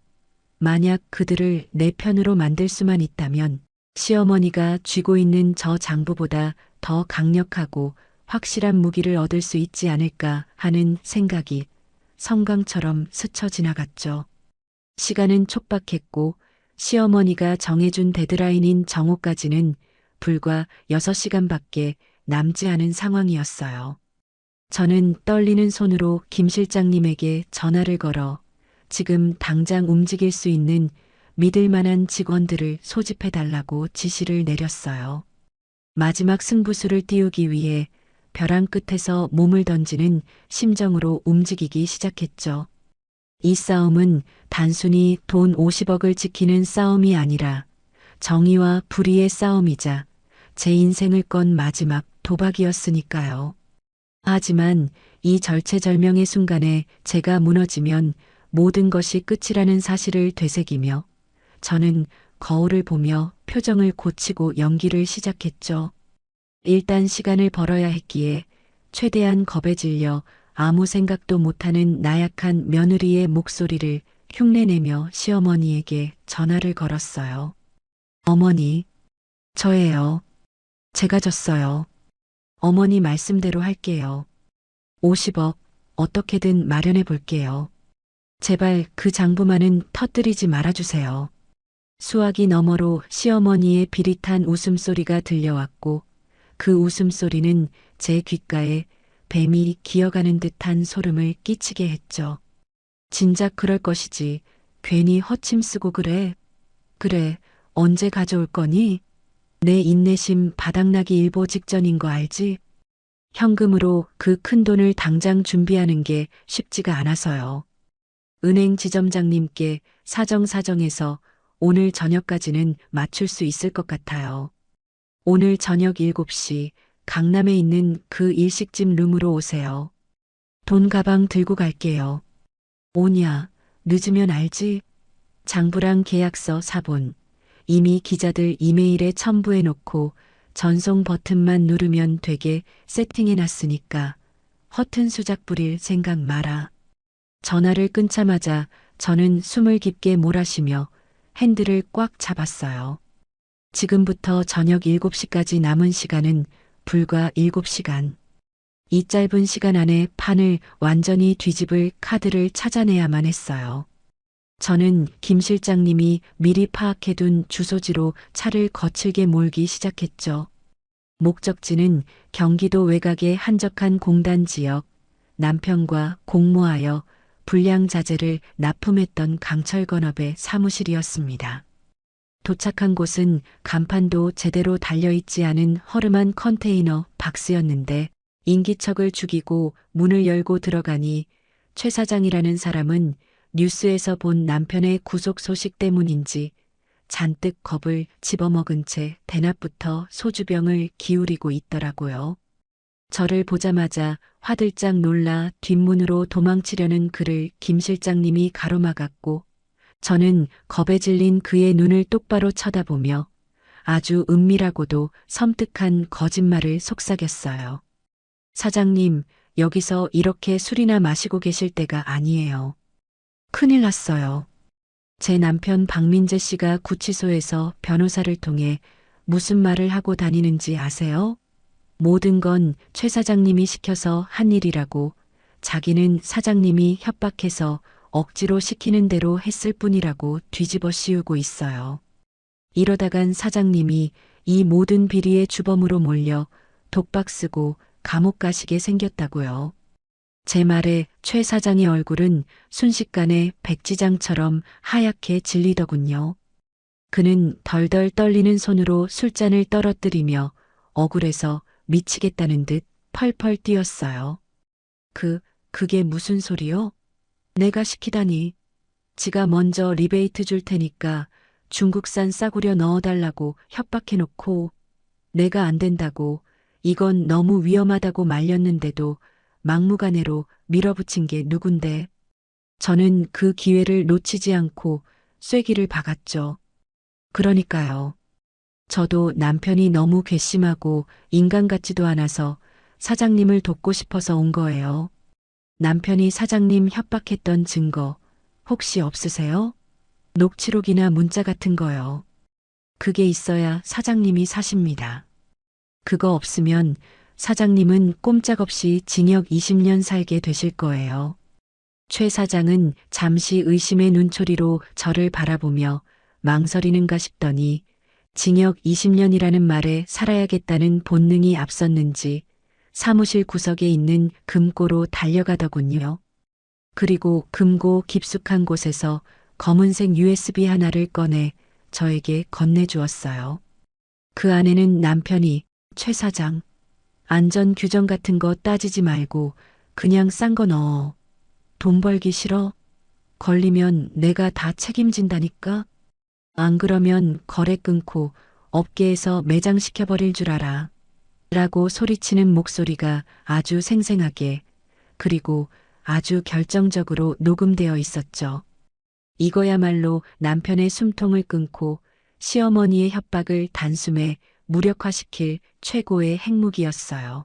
만약 그들을 내 편으로 만들 수만 있다면 시어머니가 쥐고 있는 저 장부보다 더 강력하고 확실한 무기를 얻을 수 있지 않을까 하는 생각이 성광처럼 스쳐 지나갔죠. 시간은 촉박했고 시어머니가 정해준 데드라인인 정오까지는 불과 6시간밖에 남지 않은 상황이었어요. 저는 떨리는 손으로 김 실장님에게 전화를 걸어 지금 당장 움직일 수 있는 믿을 만한 직원들을 소집해달라고 지시를 내렸어요. 마지막 승부수를 띄우기 위해 벼랑 끝에서 몸을 던지는 심정으로 움직이기 시작했죠. 이 싸움은 단순히 돈 50억을 지키는 싸움이 아니라 정의와 불의의 싸움이자 제 인생을 건 마지막 도박이었으니까요. 하지만 이 절체절명의 순간에 제가 무너지면 모든 것이 끝이라는 사실을 되새기며 저는 거울을 보며 표정을 고치고 연기를 시작했죠. 일단 시간을 벌어야 했기에 최대한 겁에 질려 아무 생각도 못하는 나약한 며느리의 목소리를 흉내내며 시어머니에게 전화를 걸었어요. 어머니, 저예요. 제가 졌어요. 어머니 말씀대로 할게요. 50억 어떻게든 마련해 볼게요. 제발 그 장부만은 터뜨리지 말아주세요. 수화기 너머로 시어머니의 비릿한 웃음소리가 들려왔고 그 웃음소리는 제 귓가에 뱀이 기어가는 듯한 소름을 끼치게 했죠. 진작 그럴 것이지. 괜히 허침 쓰고 그래. 그래, 언제 가져올 거니? 내 인내심 바닥나기 일보 직전인 거 알지? 현금으로 그 큰 돈을 당장 준비하는 게 쉽지가 않아서요. 은행 지점장님께 사정사정해서 오늘 저녁까지는 맞출 수 있을 것 같아요. 오늘 저녁 7시 강남에 있는 그 일식집 룸으로 오세요. 돈 가방 들고 갈게요. 오냐, 늦으면 알지? 장부랑 계약서 사본. 이미 기자들 이메일에 첨부해 놓고 전송 버튼만 누르면 되게 세팅해 놨으니까 허튼 수작 부릴 생각 마라. 전화를 끊자마자 저는 숨을 깊게 몰아쉬며 핸들을 꽉 잡았어요. 지금부터 저녁 7시까지 남은 시간은 불과 7시간. 이 짧은 시간 안에 판을 완전히 뒤집을 카드를 찾아내야만 했어요. 저는 김 실장님이 미리 파악해둔 주소지로 차를 거칠게 몰기 시작했죠. 목적지는 경기도 외곽의 한적한 공단 지역, 남편과 공모하여 불량자재를 납품했던 강철건업의 사무실이었습니다. 도착한 곳은 간판도 제대로 달려있지 않은 허름한 컨테이너 박스였는데 인기척을 죽이고 문을 열고 들어가니 최 사장이라는 사람은 뉴스에서 본 남편의 구속 소식 때문인지 잔뜩 겁을 집어먹은 채 대낮부터 소주병을 기울이고 있더라고요. 저를 보자마자 화들짝 놀라 뒷문으로 도망치려는 그를 김 실장님이 가로막았고 저는 겁에 질린 그의 눈을 똑바로 쳐다보며 아주 은밀하고도 섬뜩한 거짓말을 속삭였어요. 사장님, 여기서 이렇게 술이나 마시고 계실 때가 아니에요. 큰일 났어요. 제 남편 박민재 씨가 구치소에서 변호사를 통해 무슨 말을 하고 다니는지 아세요? 모든 건 최 사장님이 시켜서 한 일이라고, 자기는 사장님이 협박해서 억지로 시키는 대로 했을 뿐이라고 뒤집어 씌우고 있어요. 이러다간 사장님이 이 모든 비리의 주범으로 몰려 독박 쓰고 감옥 가시게 생겼다고요. 제 말에 최 사장의 얼굴은 순식간에 백지장처럼 하얗게 질리더군요. 그는 덜덜 떨리는 손으로 술잔을 떨어뜨리며 억울해서 미치겠다는 듯 펄펄 뛰었어요. 그게 무슨 소리요? 내가 시키다니. 지가 먼저 리베이트 줄 테니까 중국산 싸구려 넣어달라고 협박해놓고 내가 안 된다고, 이건 너무 위험하다고 말렸는데도 막무가내로 밀어붙인 게 누군데. 저는 그 기회를 놓치지 않고 쐐기를 박았죠. 그러니까요. 저도 남편이 너무 괘씸하고 인간 같지도 않아서 사장님을 돕고 싶어서 온 거예요. 남편이 사장님 협박했던 증거 혹시 없으세요? 녹취록이나 문자 같은 거요. 그게 있어야 사장님이 사십니다. 그거 없으면 사장님은 꼼짝없이 징역 20년 살게 되실 거예요. 최 사장은 잠시 의심의 눈초리로 저를 바라보며 망설이는가 싶더니 징역 20년이라는 말에 살아야겠다는 본능이 앞섰는지 사무실 구석에 있는 금고로 달려가더군요. 그리고 금고 깊숙한 곳에서 검은색 USB 하나를 꺼내 저에게 건네주었어요. 그 안에는 남편이 최 사장, 안전 규정 같은 거 따지지 말고 그냥 싼 거 넣어. 돈 벌기 싫어? 걸리면 내가 다 책임진다니까? 안 그러면 거래 끊고 업계에서 매장시켜버릴 줄 알아. 라고 소리치는 목소리가 아주 생생하게, 그리고 아주 결정적으로 녹음되어 있었죠. 이거야말로 남편의 숨통을 끊고 시어머니의 협박을 단숨에 무력화시킬 최고의 핵무기였어요.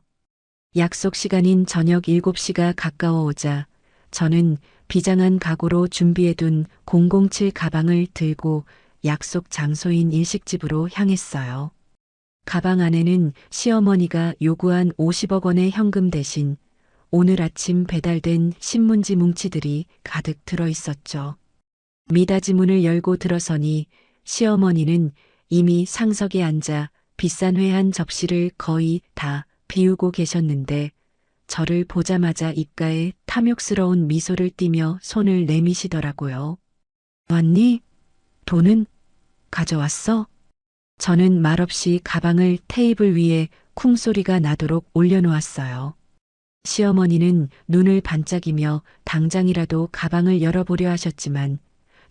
약속 시간인 저녁 7시가 가까워오자 저는 비장한 각오로 준비해둔 007 가방을 들고 약속 장소인 일식집으로 향했어요. 가방 안에는 시어머니가 요구한 50억 원의 현금 대신 오늘 아침 배달된 신문지 뭉치들이 가득 들어 있었죠. 미닫이 문을 열고 들어서니 시어머니는 이미 상석에 앉아 비싼 회 한 접시를 거의 다 비우고 계셨는데 저를 보자마자 입가에 탐욕스러운 미소를 띠며 손을 내미시더라고요. 왔니? 돈은? 가져왔어? 저는 말없이 가방을 테이블 위에 쿵소리가 나도록 올려놓았어요. 시어머니는 눈을 반짝이며 당장이라도 가방을 열어보려 하셨지만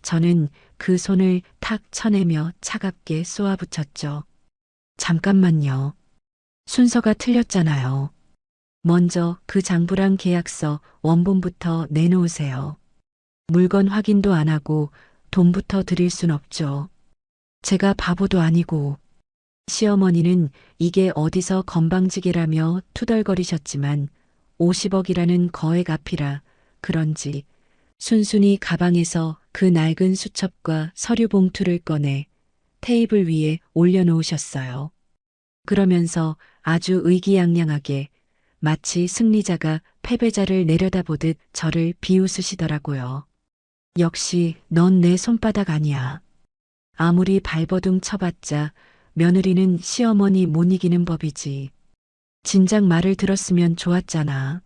저는 그 손을 탁 쳐내며 차갑게 쏘아붙였죠. 잠깐만요. 순서가 틀렸잖아요. 먼저 그 장부랑 계약서 원본부터 내놓으세요. 물건 확인도 안 하고 돈부터 드릴 순 없죠. 제가 바보도 아니고. 시어머니는 이게 어디서 건방지게라며 투덜거리셨지만 50억이라는 거액 앞이라 그런지 순순히 가방에서 그 낡은 수첩과 서류 봉투를 꺼내 테이블 위에 올려놓으셨어요. 그러면서 아주 의기양양하게 마치 승리자가 패배자를 내려다보듯 저를 비웃으시더라고요. 역시 넌 내 손바닥 아니야. 아무리 발버둥 쳐봤자 며느리는 시어머니 못 이기는 법이지. 진작 말을 들었으면 좋았잖아.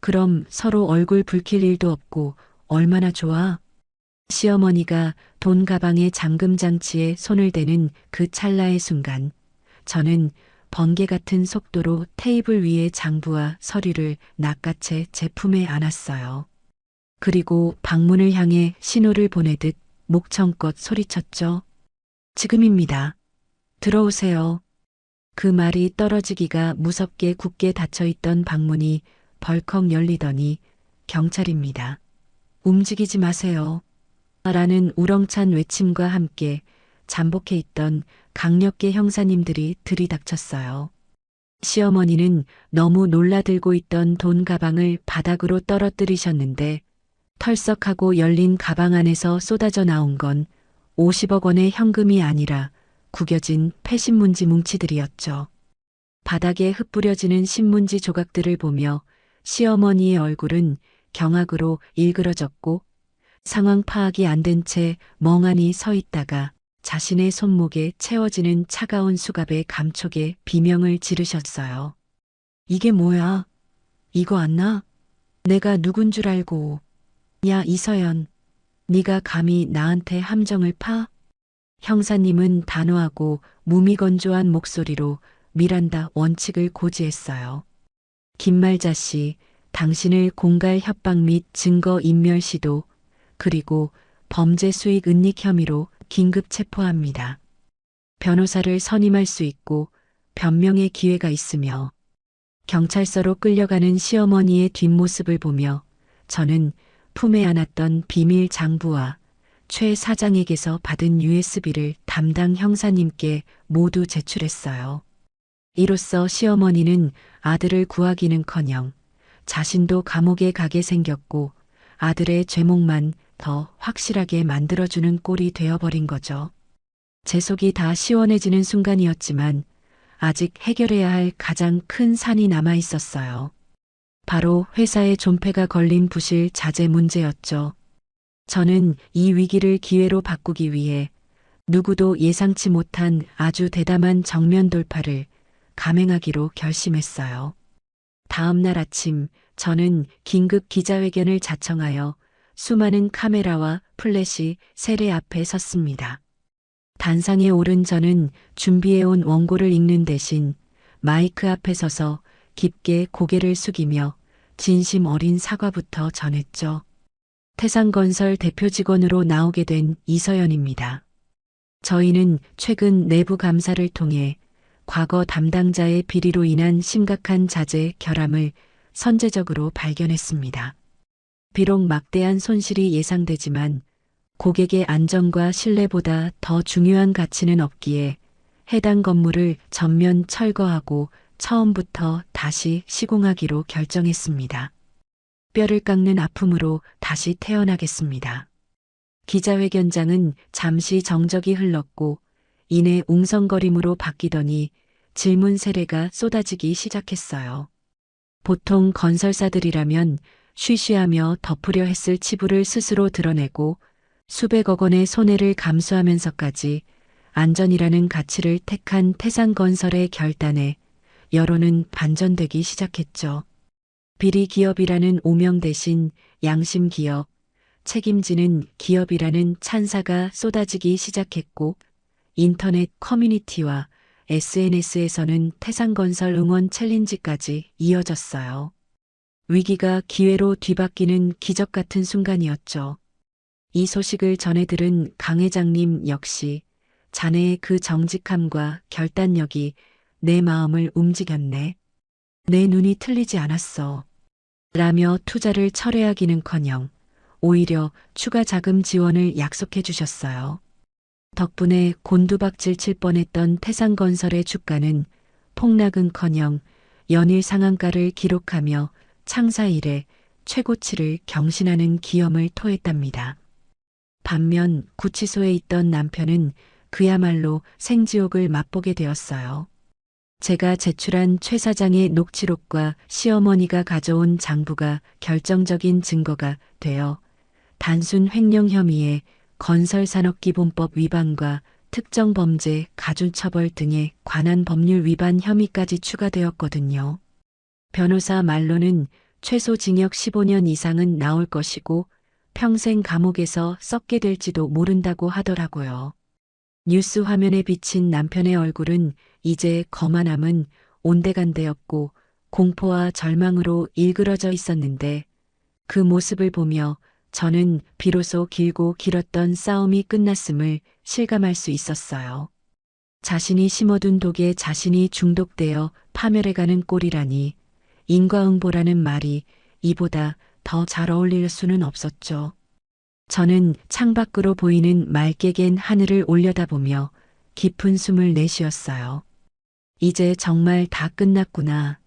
그럼 서로 얼굴 붉힐 일도 없고 얼마나 좋아? 시어머니가 돈 가방에 잠금 장치에 손을 대는 그 찰나의 순간, 저는 번개 같은 속도로 테이블 위에 장부와 서류를 낚아채 제 품에 안았어요. 그리고 방문을 향해 신호를 보내듯 목청껏 소리쳤죠. 지금입니다. 들어오세요. 그 말이 떨어지기가 무섭게 굳게 닫혀있던 방문이 벌컥 열리더니 경찰입니다. 움직이지 마세요. 라는 우렁찬 외침과 함께 잠복해 있던 강력계 형사님들이 들이닥쳤어요. 시어머니는 너무 놀라들고 있던 돈 가방을 바닥으로 떨어뜨리셨는데 털썩하고 열린 가방 안에서 쏟아져 나온 건 50억 원의 현금이 아니라 구겨진 폐신문지 뭉치들이었죠. 바닥에 흩뿌려지는 신문지 조각들을 보며 시어머니의 얼굴은 경악으로 일그러졌고 상황 파악이 안 된 채 멍하니 서 있다가 자신의 손목에 채워지는 차가운 수갑의 감촉에 비명을 지르셨어요. 이게 뭐야? 이거 안 나? 내가 누군 줄 알고. 야 이서연, 네가 감히 나한테 함정을 파? 형사님은 단호하고 무미건조한 목소리로 미란다 원칙을 고지했어요. 김말자 씨, 당신을 공갈 협박 및 증거 인멸 시도 그리고 범죄 수익 은닉 혐의로 긴급 체포합니다. 변호사를 선임할 수 있고 변명의 기회가 있으며 경찰서로 끌려가는 시어머니의 뒷모습을 보며 저는 품에 안았던 비밀 장부와 최 사장에게서 받은 USB를 담당 형사님께 모두 제출했어요. 이로써 시어머니는 아들을 구하기는커녕 자신도 감옥에 가게 생겼고 아들의 죄목만 더 확실하게 만들어주는 꼴이 되어버린 거죠. 제 속이 다 시원해지는 순간이었지만 아직 해결해야 할 가장 큰 산이 남아 있었어요. 바로 회사의 존폐가 걸린 부실 자재 문제였죠. 저는 이 위기를 기회로 바꾸기 위해 누구도 예상치 못한 아주 대담한 정면 돌파를 감행하기로 결심했어요. 다음 날 아침 저는 긴급 기자회견을 자청하여 수많은 카메라와 플래시 세례 앞에 섰습니다. 단상에 오른 저는 준비해온 원고를 읽는 대신 마이크 앞에 서서 깊게 고개를 숙이며 진심 어린 사과부터 전했죠. 태상건설 대표 직원으로 나오게 된 이서연입니다. 저희는 최근 내부 감사를 통해 과거 담당자의 비리로 인한 심각한 자재 결함을 선제적으로 발견했습니다. 비록 막대한 손실이 예상되지만 고객의 안전과 신뢰보다 더 중요한 가치는 없기에 해당 건물을 전면 철거하고 처음부터 다시 시공하기로 결정했습니다. 뼈를 깎는 아픔으로 다시 태어나겠습니다. 기자회견장은 잠시 정적이 흘렀고 이내 웅성거림으로 바뀌더니 질문 세례가 쏟아지기 시작했어요. 보통 건설사들이라면 쉬쉬하며 덮으려 했을 치부를 스스로 드러내고 수백억 원의 손해를 감수하면서까지 안전이라는 가치를 택한 태상건설의 결단에 여론은 반전되기 시작했죠. 비리 기업이라는 오명 대신 양심 기업, 책임지는 기업이라는 찬사가 쏟아지기 시작했고 인터넷 커뮤니티와 SNS에서는 태상건설 응원 챌린지까지 이어졌어요. 위기가 기회로 뒤바뀌는 기적 같은 순간이었죠. 이 소식을 전해 들은 강 회장님 역시 자네의 그 정직함과 결단력이 내 마음을 움직였네. 내 눈이 틀리지 않았어. 라며 투자를 철회하기는커녕 오히려 추가 자금 지원을 약속해 주셨어요. 덕분에 곤두박질 칠 뻔했던 태상건설의 주가는 폭락은커녕 연일 상한가를 기록하며 창사 이래 최고치를 경신하는 기염을 토했답니다. 반면 구치소에 있던 남편은 그야말로 생지옥을 맛보게 되었어요. 제가 제출한 최 사장의 녹취록과 시어머니가 가져온 장부가 결정적인 증거가 되어 단순 횡령 혐의에 건설산업기본법 위반과 특정범죄 가중처벌 등에 관한 법률 위반 혐의까지 추가되었거든요. 변호사 말로는 최소 징역 15년 이상은 나올 것이고 평생 감옥에서 썩게 될지도 모른다고 하더라고요. 뉴스 화면에 비친 남편의 얼굴은 이제 거만함은 온데간데였고 공포와 절망으로 일그러져 있었는데 그 모습을 보며 저는 비로소 길고 길었던 싸움이 끝났음을 실감할 수 있었어요. 자신이 심어둔 독에 자신이 중독되어 파멸해가는 꼴이라니 인과응보라는 말이 이보다 더 잘 어울릴 수는 없었죠. 저는 창밖으로 보이는 맑게 갠 하늘을 올려다보며 깊은 숨을 내쉬었어요. 이제 정말 다 끝났구나.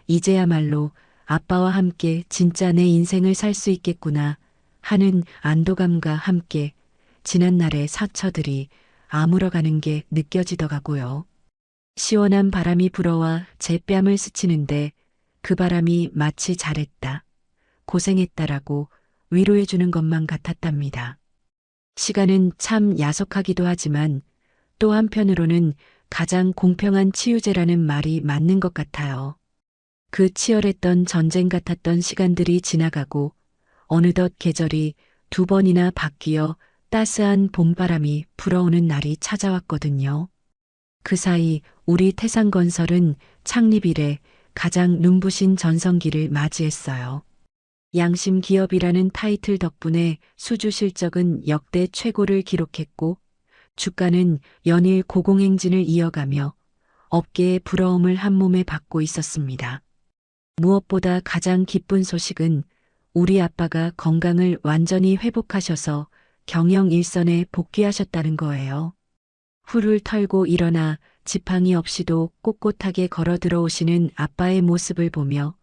이제야말로 아빠와 함께 진짜 내 인생을 살 수 있겠구나 하는 안도감과 함께 지난날의 사처들이 아물어가는 게 느껴지더라고요. 시원한 바람이 불어와 제 뺨을 스치는데 그 바람이 마치 잘했다, 고생했다라고 위로해주는 것만 같았답니다. 시간은 참 야속하기도 하지만 또 한편으로는 가장 공평한 치유제라는 말이 맞는 것 같아요. 그 치열했던 전쟁 같았던 시간들이 지나가고 어느덧 계절이 2번이나 바뀌어 따스한 봄바람이 불어오는 날이 찾아왔거든요. 그 사이 우리 태산건설은 창립 이래 가장 눈부신 전성기를 맞이했어요. 양심 기업이라는 타이틀 덕분에 수주 실적은 역대 최고를 기록했고 주가는 연일 고공행진을 이어가며 업계의 부러움을 한몸에 받고 있었습니다. 무엇보다 가장 기쁜 소식은 우리 아빠가 건강을 완전히 회복하셔서 경영 일선에 복귀하셨다는 거예요. 훌훌 털고 일어나 지팡이 없이도 꼿꼿하게 걸어 들어오시는 아빠의 모습을 보며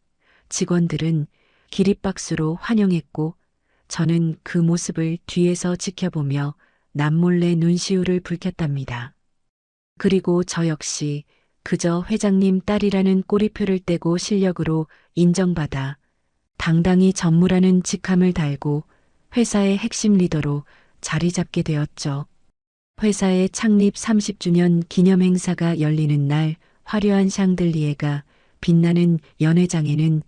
직원들은 기립박수로 환영했고 저는 그 모습을 뒤에서 지켜보며 남몰래 눈시울을 붉혔답니다. 그리고 저 역시 그저 회장님 딸이라는 꼬리표를 떼고 실력으로 인정받아 당당히 전무라는 직함을 달고 회사의 핵심 리더로 자리 잡게 되었죠. 회사의 창립 30주년 기념 행사가 열리는 날 화려한 샹들리에가 빛나는 연회장에는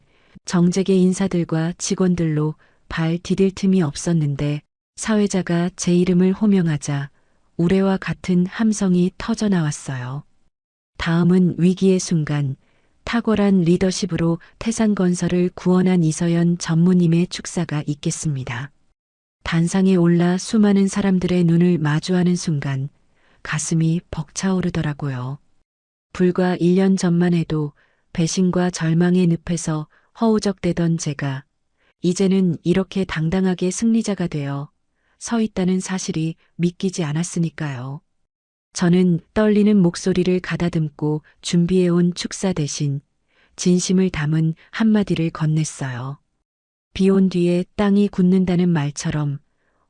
정재계 인사들과 직원들로 발 디딜 틈이 없었는데 사회자가 제 이름을 호명하자 우레와 같은 함성이 터져 나왔어요. 다음은 위기의 순간, 탁월한 리더십으로 태산건설을 구원한 이서연 전무님의 축사가 있겠습니다. 단상에 올라 수많은 사람들의 눈을 마주하는 순간 가슴이 벅차오르더라고요. 불과 1년 전만 해도 배신과 절망의 늪에서 허우적대던 제가 이제는 이렇게 당당하게 승리자가 되어 서 있다는 사실이 믿기지 않았으니까요. 저는 떨리는 목소리를 가다듬고 준비해온 축사 대신 진심을 담은 한마디를 건넸어요. 비온 뒤에 땅이 굳는다는 말처럼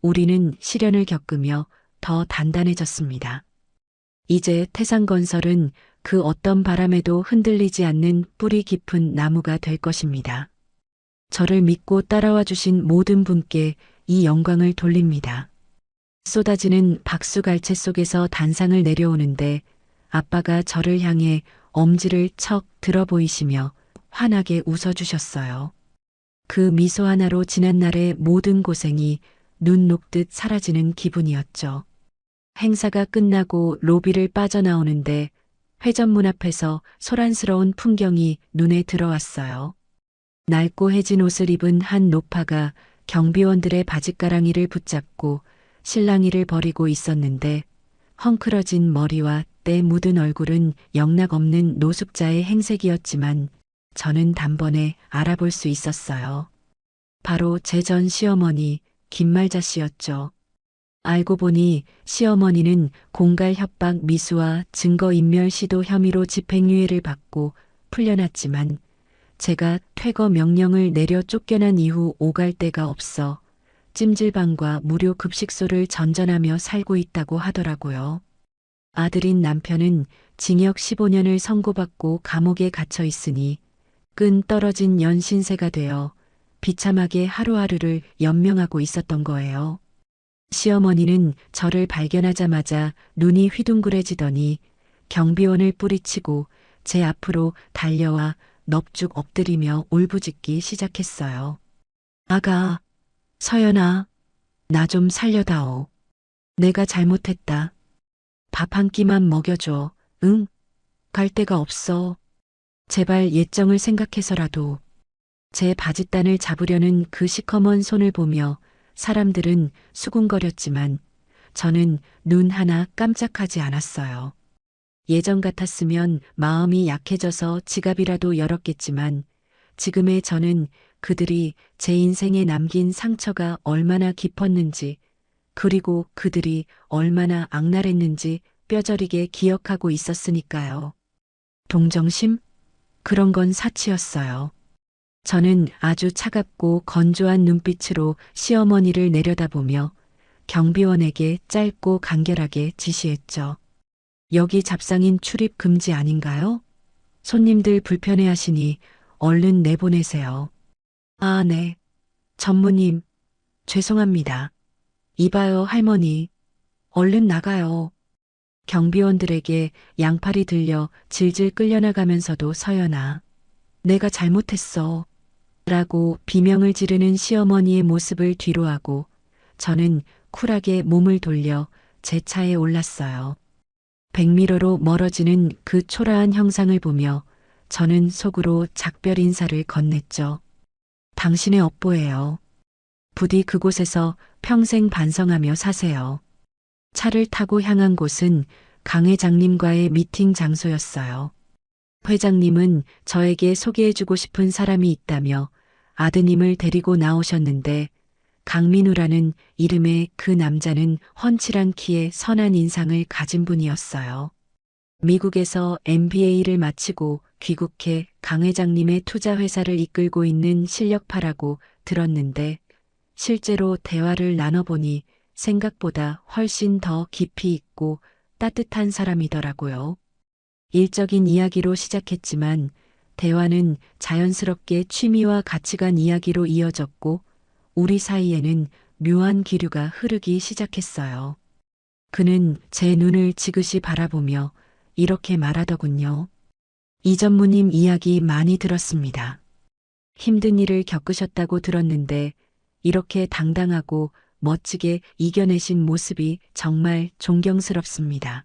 우리는 시련을 겪으며 더 단단해졌습니다. 이제 태산건설은 그 어떤 바람에도 흔들리지 않는 뿌리 깊은 나무가 될 것입니다. 저를 믿고 따라와 주신 모든 분께 이 영광을 돌립니다. 쏟아지는 박수갈채 속에서 단상을 내려오는데 아빠가 저를 향해 엄지를 척 들어 보이시며 환하게 웃어주셨어요. 그 미소 하나로 지난날의 모든 고생이 눈 녹듯 사라지는 기분이었죠. 행사가 끝나고 로비를 빠져나오는데 회전문 앞에서 소란스러운 풍경이 눈에 들어왔어요. 낡고 해진 옷을 입은 한 노파가 경비원들의 바짓가랑이를 붙잡고 실랑이를 벌이고 있었는데 헝클어진 머리와 때 묻은 얼굴은 영락없는 노숙자의 행색이었지만 저는 단번에 알아볼 수 있었어요. 바로 제 전 시어머니 김말자 씨였죠. 알고 보니 시어머니는 공갈 협박 미수와 증거인멸 시도 혐의로 집행유예를 받고 풀려났지만 제가 퇴거 명령을 내려 쫓겨난 이후 오갈 데가 없어 찜질방과 무료 급식소를 전전하며 살고 있다고 하더라고요. 아들인 남편은 징역 15년을 선고받고 감옥에 갇혀 있으니 끈 떨어진 연신세가 되어 비참하게 하루하루를 연명하고 있었던 거예요. 시어머니는 저를 발견하자마자 눈이 휘둥그레지더니 경비원을 뿌리치고 제 앞으로 달려와 넙죽 엎드리며 울부짖기 시작했어요. 아가, 서연아, 나 좀 살려다오. 내가 잘못했다. 밥 한 끼만 먹여줘. 응? 갈 데가 없어. 제발 예정을 생각해서라도. 제 바짓단을 잡으려는 그 시커먼 손을 보며 사람들은 수군거렸지만 저는 눈 하나 깜짝하지 않았어요. 예전 같았으면 마음이 약해져서 지갑이라도 열었겠지만 지금의 저는 그들이 제 인생에 남긴 상처가 얼마나 깊었는지 그리고 그들이 얼마나 악랄했는지 뼈저리게 기억하고 있었으니까요. 동정심? 그런 건 사치였어요. 저는 아주 차갑고 건조한 눈빛으로 시어머니를 내려다보며 경비원에게 짧고 간결하게 지시했죠. 여기 잡상인 출입 금지 아닌가요? 손님들 불편해하시니 얼른 내보내세요. 아, 네. 전무님, 죄송합니다. 이봐요, 할머니. 얼른 나가요. 경비원들에게 양팔이 들려 질질 끌려나가면서도 서연아, 내가 잘못했어. 라고 비명을 지르는 시어머니의 모습을 뒤로하고 저는 쿨하게 몸을 돌려 제 차에 올랐어요. 백미러로 멀어지는 그 초라한 형상을 보며 저는 속으로 작별 인사를 건넸죠. 당신의 업보예요. 부디 그곳에서 평생 반성하며 사세요. 차를 타고 향한 곳은 강 회장님과의 미팅 장소였어요. 회장님은 저에게 소개해주고 싶은 사람이 있다며 아드님을 데리고 나오셨는데 강민우라는 이름의 그 남자는 훤칠한 키에 선한 인상을 가진 분이었어요. 미국에서 MBA를 마치고 귀국해 강 회장님의 투자회사를 이끌고 있는 실력파라고 들었는데 실제로 대화를 나눠보니 생각보다 훨씬 더 깊이 있고 따뜻한 사람이더라고요. 일적인 이야기로 시작했지만 대화는 자연스럽게 취미와 가치관 이야기로 이어졌고 우리 사이에는 묘한 기류가 흐르기 시작했어요. 그는 제 눈을 지그시 바라보며 이렇게 말하더군요. 이 전무님 이야기 많이 들었습니다. 힘든 일을 겪으셨다고 들었는데 이렇게 당당하고 멋지게 이겨내신 모습이 정말 존경스럽습니다.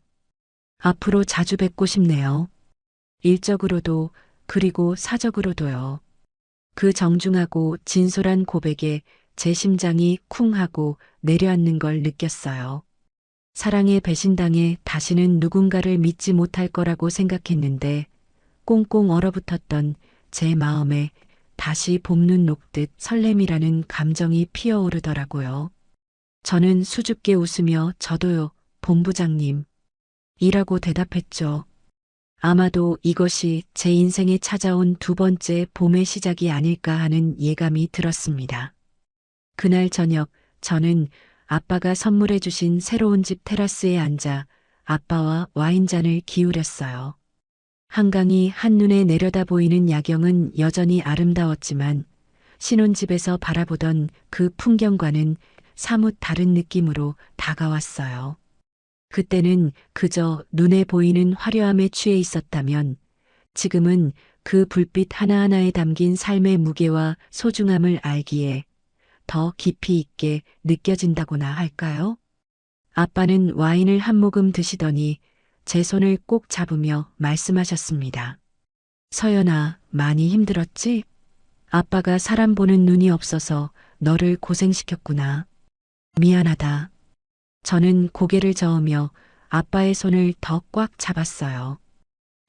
앞으로 자주 뵙고 싶네요. 일적으로도 그리고 사적으로도요. 그 정중하고 진솔한 고백에 제 심장이 쿵 하고 내려앉는 걸 느꼈어요. 사랑에 배신당해 다시는 누군가를 믿지 못할 거라고 생각했는데 꽁꽁 얼어붙었던 제 마음에 다시 봄눈 녹듯 설렘이라는 감정이 피어오르더라고요. 저는 수줍게 웃으며 저도요, 본부장님. 이라고 대답했죠. 아마도 이것이 제 인생에 찾아온 두 번째 봄의 시작이 아닐까 하는 예감이 들었습니다. 그날 저녁 저는 아빠가 선물해 주신 새로운 집 테라스에 앉아 아빠와 와인잔을 기울였어요. 한강이 한눈에 내려다 보이는 야경은 여전히 아름다웠지만 신혼집에서 바라보던 그 풍경과는 사뭇 다른 느낌으로 다가왔어요. 그때는 그저 눈에 보이는 화려함에 취해 있었다면 지금은 그 불빛 하나하나에 담긴 삶의 무게와 소중함을 알기에 더 깊이 있게 느껴진다고나 할까요? 아빠는 와인을 한 모금 드시더니 제 손을 꼭 잡으며 말씀하셨습니다. 서연아, 많이 힘들었지? 아빠가 사람 보는 눈이 없어서 너를 고생시켰구나. 미안하다. 저는 고개를 저으며 아빠의 손을 더 꽉 잡았어요.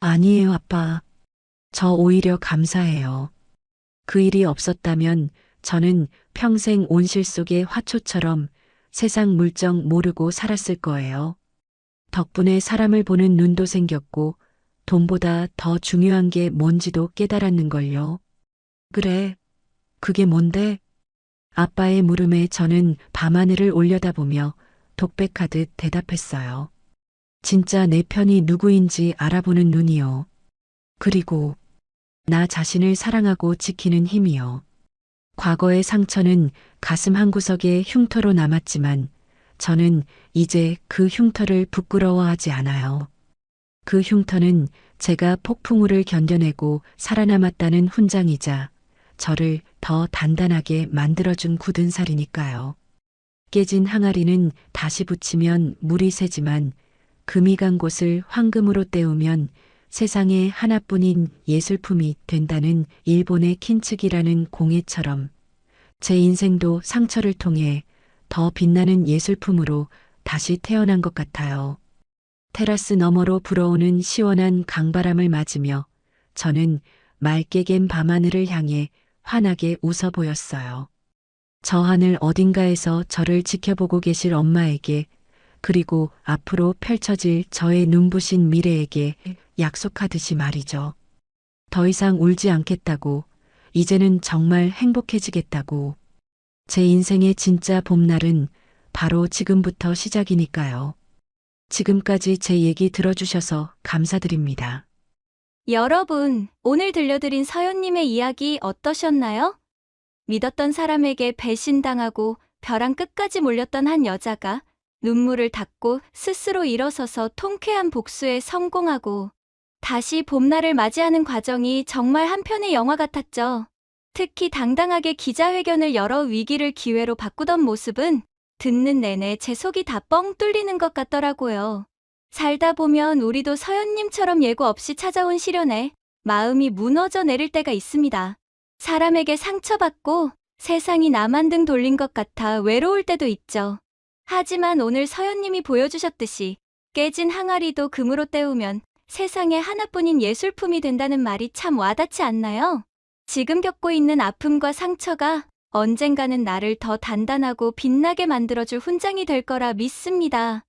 아니에요, 아빠. 저 오히려 감사해요. 그 일이 없었다면 저는 평생 온실 속의 화초처럼 세상 물정 모르고 살았을 거예요. 덕분에 사람을 보는 눈도 생겼고 돈보다 더 중요한 게 뭔지도 깨달았는걸요. 그래, 그게 뭔데? 아빠의 물음에 저는 밤하늘을 올려다보며 독백하듯 대답했어요. 진짜 내 편이 누구인지 알아보는 눈이요. 그리고 나 자신을 사랑하고 지키는 힘이요. 과거의 상처는 가슴 한구석에 흉터로 남았지만 저는 이제 그 흉터를 부끄러워하지 않아요. 그 흉터는 제가 폭풍우를 견뎌내고 살아남았다는 훈장이자 저를 더 단단하게 만들어준 굳은 살이니까요. 깨진 항아리는 다시 붙이면 물이 새지만 금이 간 곳을 황금으로 때우면 세상에 하나뿐인 예술품이 된다는 일본의 킨츠기라는 공예처럼 제 인생도 상처를 통해 더 빛나는 예술품으로 다시 태어난 것 같아요. 테라스 너머로 불어오는 시원한 강바람을 맞으며 저는 맑게 갠 밤하늘을 향해 환하게 웃어 보였어요. 저 하늘 어딘가에서 저를 지켜보고 계실 엄마에게 그리고 앞으로 펼쳐질 저의 눈부신 미래에게 약속하듯이 말이죠. 더 이상 울지 않겠다고, 이제는 정말 행복해지겠다고. 제 인생의 진짜 봄날은 바로 지금부터 시작이니까요. 지금까지 제 얘기 들어주셔서 감사드립니다. 여러분, 오늘 들려드린 서연님의 이야기 어떠셨나요? 믿었던 사람에게 배신당하고 벼랑 끝까지 몰렸던 한 여자가 눈물을 닦고 스스로 일어서서 통쾌한 복수에 성공하고 다시 봄날을 맞이하는 과정이 정말 한편의 영화 같았죠. 특히 당당하게 기자회견을 열어 위기를 기회로 바꾸던 모습은 듣는 내내 제 속이 다 뻥 뚫리는 것 같더라고요. 살다 보면 우리도 서연님처럼 예고 없이 찾아온 시련에 마음이 무너져 내릴 때가 있습니다. 사람에게 상처받고 세상이 나만 등 돌린 것 같아 외로울 때도 있죠. 하지만 오늘 서연님이 보여주셨듯이 깨진 항아리도 금으로 때우면 세상에 하나뿐인 예술품이 된다는 말이 참 와닿지 않나요? 지금 겪고 있는 아픔과 상처가 언젠가는 나를 더 단단하고 빛나게 만들어줄 훈장이 될 거라 믿습니다.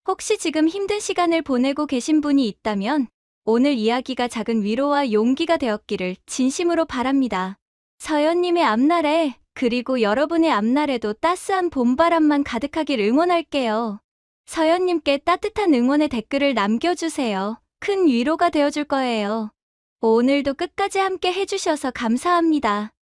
혹시 지금 힘든 시간을 보내고 계신 분이 있다면 오늘 이야기가 작은 위로와 용기가 되었기를 진심으로 바랍니다. 서연님의 앞날에 그리고 여러분의 앞날에도 따스한 봄바람만 가득하길 응원할게요. 서연님께 따뜻한 응원의 댓글을 남겨주세요. 큰 위로가 되어줄 거예요. 오늘도 끝까지 함께 해주셔서 감사합니다.